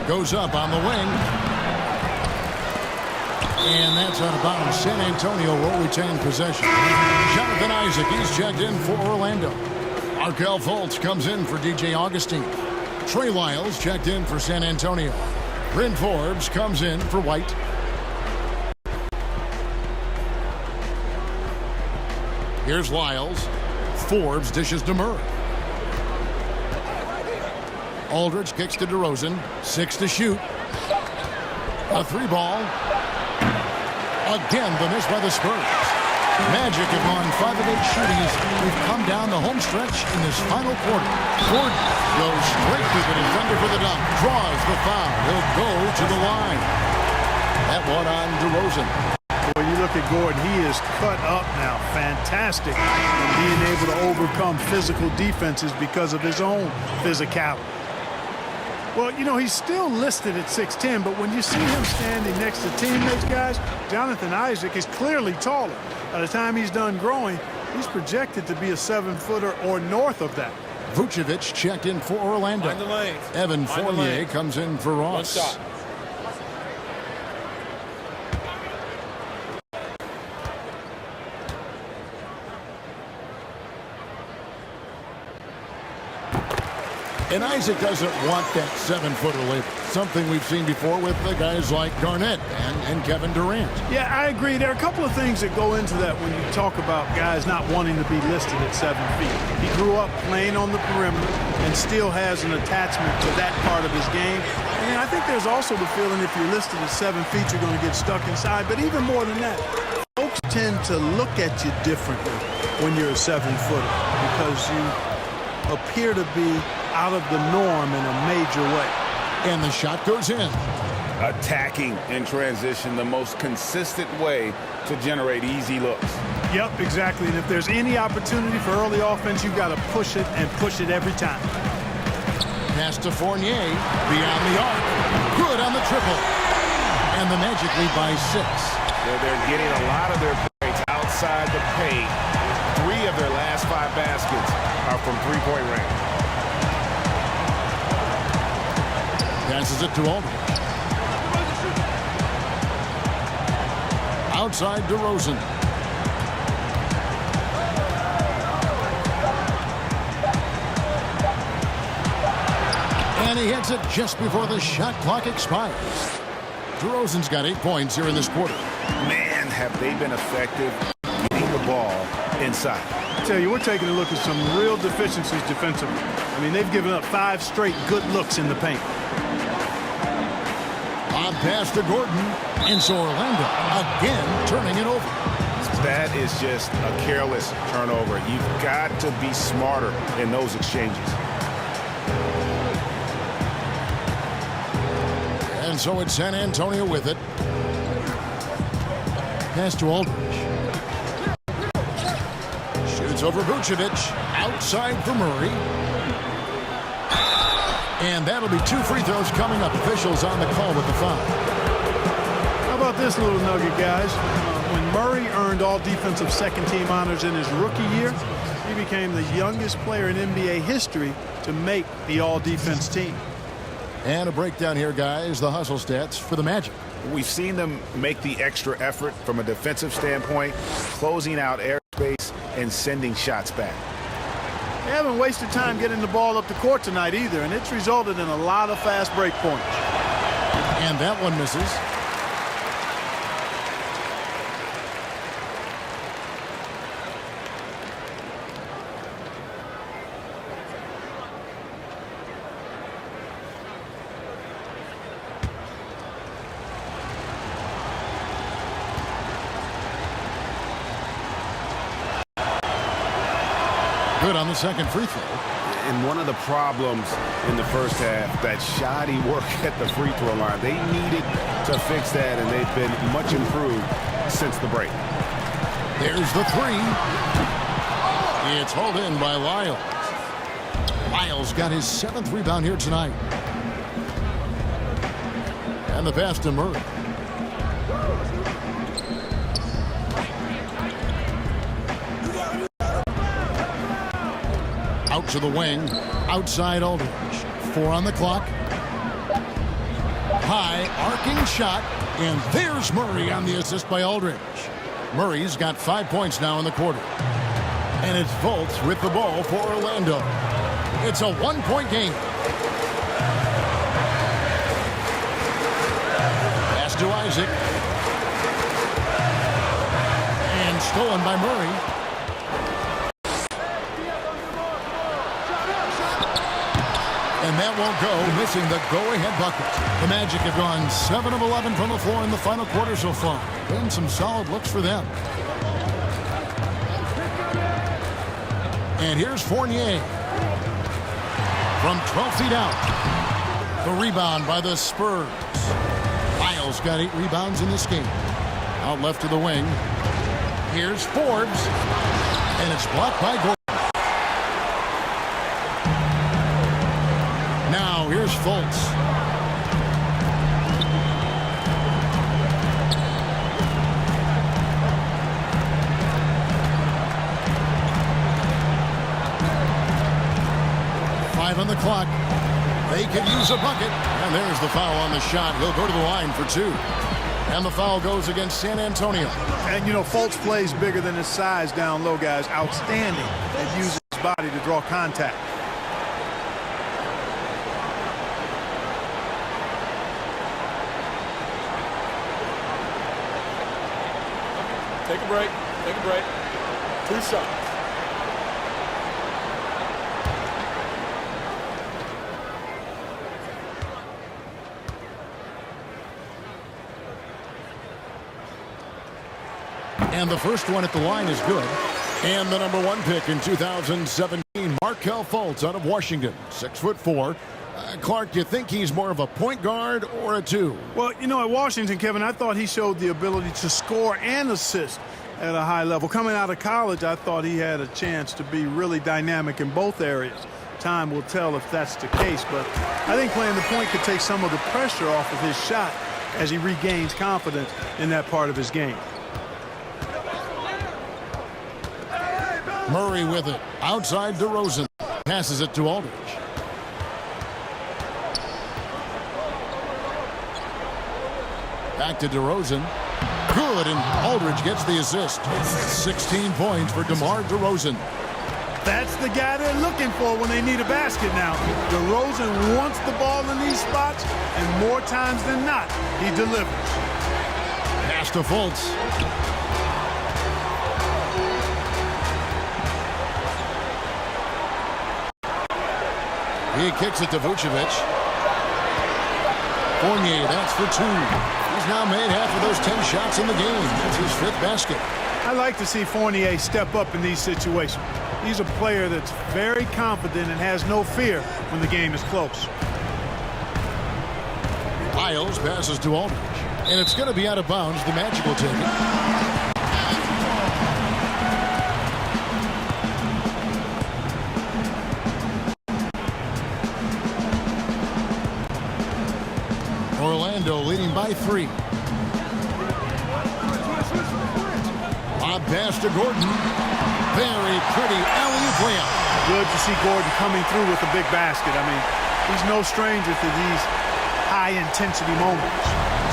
Goes up on the wing. And that's out of bounds. San Antonio will retain possession. Jonathan Isaac, he's checked in for Orlando. Markelle Fultz comes in for DJ Augustine. Trey Lyles checked in for San Antonio. Bryn Forbes comes in for White. Here's Lyles. Forbes dishes to Murray. Aldridge kicks to DeRozan. 6 to shoot. A 3-ball. Again, the miss by the Spurs. Magic have gone 5 of 8 shooting as we've come down the home stretch in this final quarter. Gordon goes straight to the defender for the dunk. Draws the foul. He'll go to the line. That one on DeRozan. When you look at Gordon, he is cut up now. Fantastic in being able to overcome physical defenses because of his own physicality. Well, you know, he's still listed at 6'10", but when you see him standing next to teammates, guys, Jonathan Isaac is clearly taller. By the time he's done growing, he's projected to be a 7-footer or north of that. Vucevic checked in for Orlando. Evan Fournier comes in for Ross. One shot. And Isaac doesn't want that 7-footer label. Something we've seen before with the guys like Garnett and Kevin Durant. Yeah, I agree. There are a couple of things that go into that when you talk about guys not wanting to be listed at 7 feet. He grew up playing on the perimeter and still has an attachment to that part of his game. And I think there's also the feeling if you're listed at 7 feet, you're going to get stuck inside. But even more than that, folks tend to look at you differently when you're a 7-footer because you appear to be out of the norm in a major way. And the shot goes in. attacking in transition, the most consistent way to generate easy looks. Yep, exactly. And if there's any opportunity for early offense, you've got to push it and push it every time. Pass to Fournier, beyond the arc. Good on the triple. And the Magic lead by 6. They're getting a lot of their points outside the paint. 3 of their last 5 baskets are from three-point range. Passes it to Aldridge. Outside DeRozan. And he hits it just before the shot clock expires. DeRozan's got 8 points here in this quarter. Man, have they been effective getting the ball inside. I tell you, we're taking a look at some real deficiencies defensively. I mean, they've given up 5 straight good looks in the paint. On pass to Gordon. And so Orlando again turning it over. That is just a careless turnover. You've got to be smarter in those exchanges. And so it's San Antonio with it. Pass to Aldridge. Shoots over Vucevic. Outside for Murray. And that'll be 2 free throws coming up. Officials on the call with the foul. How about this little nugget, guys? When Murray earned all defensive second-team honors in his rookie year, he became the youngest player in NBA history to make the all-defense team. And a breakdown here, guys. The hustle stats for the Magic. We've seen them make the extra effort from a defensive standpoint, closing out airspace and sending shots back. They haven't wasted time getting the ball up the court tonight either, and it's resulted in a lot of fast break points. And that one misses. Good on the second free throw. And one of the problems in the first half, that shoddy work at the free throw line. They needed to fix that, and they've been much improved since the break. There's the 3. It's hauled in by Lyles. Lyles got his 7th rebound here tonight. And the pass to Murray. Out to the wing. Outside Aldridge. 4 on the clock. High arcing shot. And there's Murray on the assist by Aldridge. Murray's got 5 points now in the quarter. And it's Fultz with the ball for Orlando. It's a 1-point game. Pass to Isaac. And stolen by Murray. And that won't go, missing the go-ahead bucket. The Magic have gone 7 of 11 from the floor in the final quarter so far. Been some solid looks for them. And here's Fournier. From 12 feet out. The rebound by the Spurs. Lyles got 8 rebounds in this game. Out left to the wing. Here's Forbes. And it's blocked by Gordon. Now here's Fultz. On the clock. They could use a bucket. And there's the foul on the shot. He'll go to the line for 2. And the foul goes against San Antonio. And, you know, Fultz plays bigger than his size down low, guys. Outstanding at using his body to draw contact. Take a break. Take a break. 2 shots. And the first one at the line is good. And the number 1 pick in 2017, Markelle Fultz out of Washington, 6'4". Clark, do you think he's more of a point guard or a 2? Well, you know, at Washington, Kevin, I thought he showed the ability to score and assist at a high level. Coming out of college, I thought he had a chance to be really dynamic in both areas. Time will tell if that's the case, but I think playing the point could take some of the pressure off of his shot as he regains confidence in that part of his game. Murray with it. Outside DeRozan. Passes it to Aldridge. Back to DeRozan. Good, and Aldridge gets the assist. 16 points for DeMar DeRozan. That's the guy they're looking for when they need a basket now. DeRozan wants the ball in these spots, and more times than not, he delivers. Pass to Fultz. He kicks it to Vucevic. Fournier, that's for 2. He's now made half of those 10 shots in the game. That's his 5th basket. I like to see Fournier step up in these situations. He's a player that's very confident and has no fear when the game is close. Lyles passes to Aldridge. And it's going to be out of bounds. The Magic will take it. Orlando leading by 3. Lob pass to Gordon. Very pretty alley-oop layup. Good to see Gordon coming through with a big basket. I mean, he's no stranger to these high-intensity moments.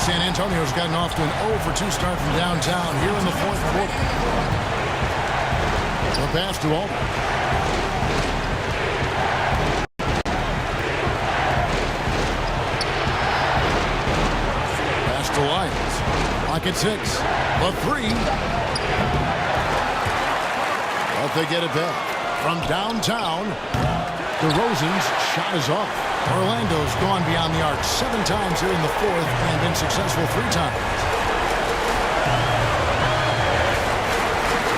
San Antonio's gotten off to an 0-for-2 start from downtown here in the 4th quarter. The pass to Aldridge. Pass to Lyles. Clock at 6. A 3. But they get it back. From downtown, DeRozan's shot is off. Orlando's gone beyond the arc 7 times here in the 4th and been successful 3 times.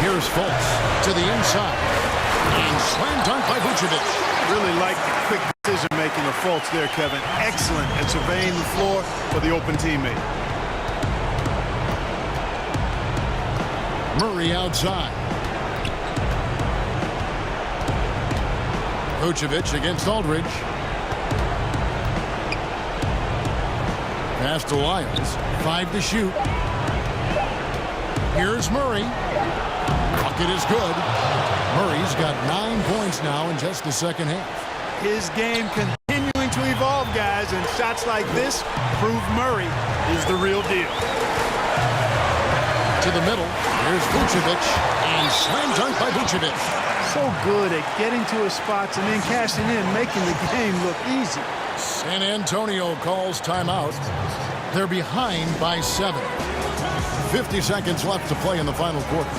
Here's Fultz to the inside. And slam dunk by Vucevic. Really like the quick decision-making of Fultz there, Kevin. Excellent at surveying the floor for the open teammate. Murray outside. Vucevic against Aldridge. Pass to Lyles. 5 to shoot. Here's Murray. Bucket is good. Murray's got 9 points now in just the second half. His game continuing to evolve, guys, and shots like this prove Murray is the real deal. To the middle. Here's Vucevic. And slam dunk by Vucevic. So good at getting to his spots and then cashing in, making the game look easy. San Antonio calls timeout. They're behind by 7. 50 seconds left to play in the final quarter.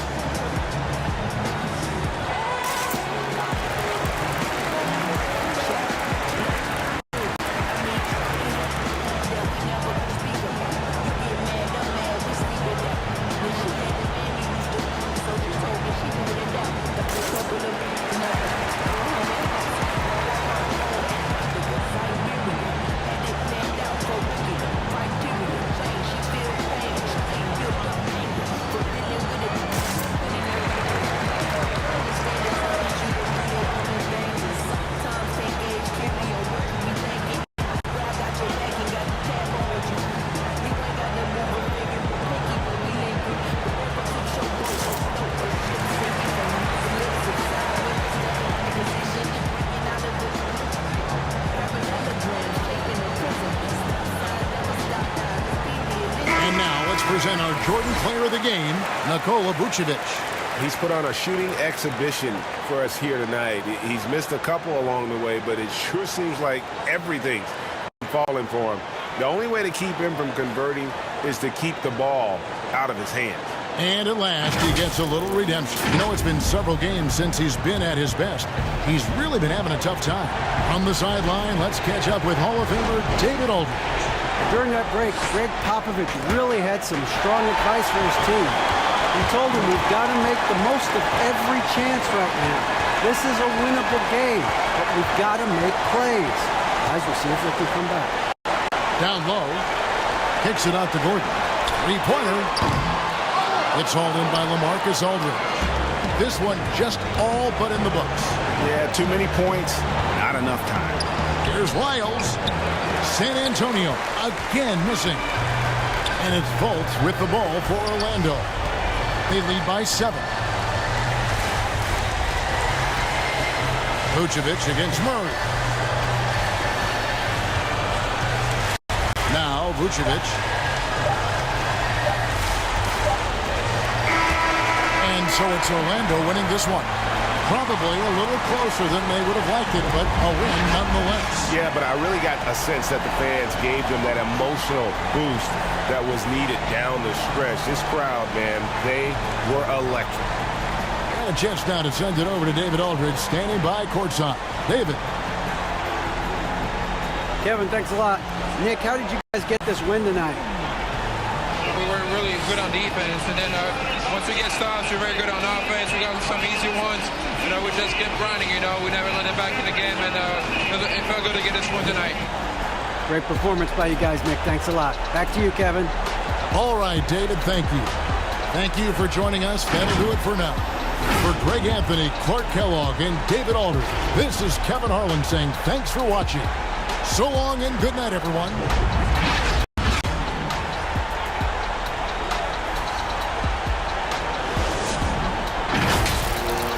Present our Jordan Player of the Game, Nikola Vucevic. He's put on a shooting exhibition for us here tonight. He's missed a couple along the way, but it sure seems like everything's falling for him. The only way to keep him from converting is to keep the ball out of his hands. And at last, he gets a little redemption. You know, it's been several games since he's been at his best. He's really been having a tough time. From the sideline, let's catch up with Hall of Famer David Aldridge. During that break, Greg Popovich really had some strong advice for his team. He told him we've got to make the most of every chance right now. This is a winnable game, but we've got to make plays. Guys, we'll see if they can come back. Down low. Kicks it out to Gordon. Three-pointer. It's hauled in by LaMarcus Aldridge. This one just all but in the books. Yeah, too many points, not enough time. Here's Lyles. San Antonio again missing. And it's Fultz with the ball for Orlando. They lead by 7. Vucevic against Murray. Now Vucevic. And so it's Orlando winning this one. Probably a little closer than they would have liked it, but a win nonetheless. Yeah, but I really got a sense that the fans gave them that emotional boost that was needed down the stretch. This crowd, man, they were electric. And a chance now to send it over to David Aldridge, standing by courtside. David. Kevin, thanks a lot. Nick, how did you guys get this win tonight? We were really good on defense, and then once we get stops, we're very good on offense. We got some easy ones. We just kept grinding, We never let it back in the game, and it felt good to get this one tonight. Great performance by you guys, Nick. Thanks a lot. Back to you, Kevin. All right, David, thank you. Thank you for joining us. That'll do it for now. For Greg Anthony, Clark Kellogg, and David Aldridge, this is Kevin Harlan saying thanks for watching. So long and good night, everyone.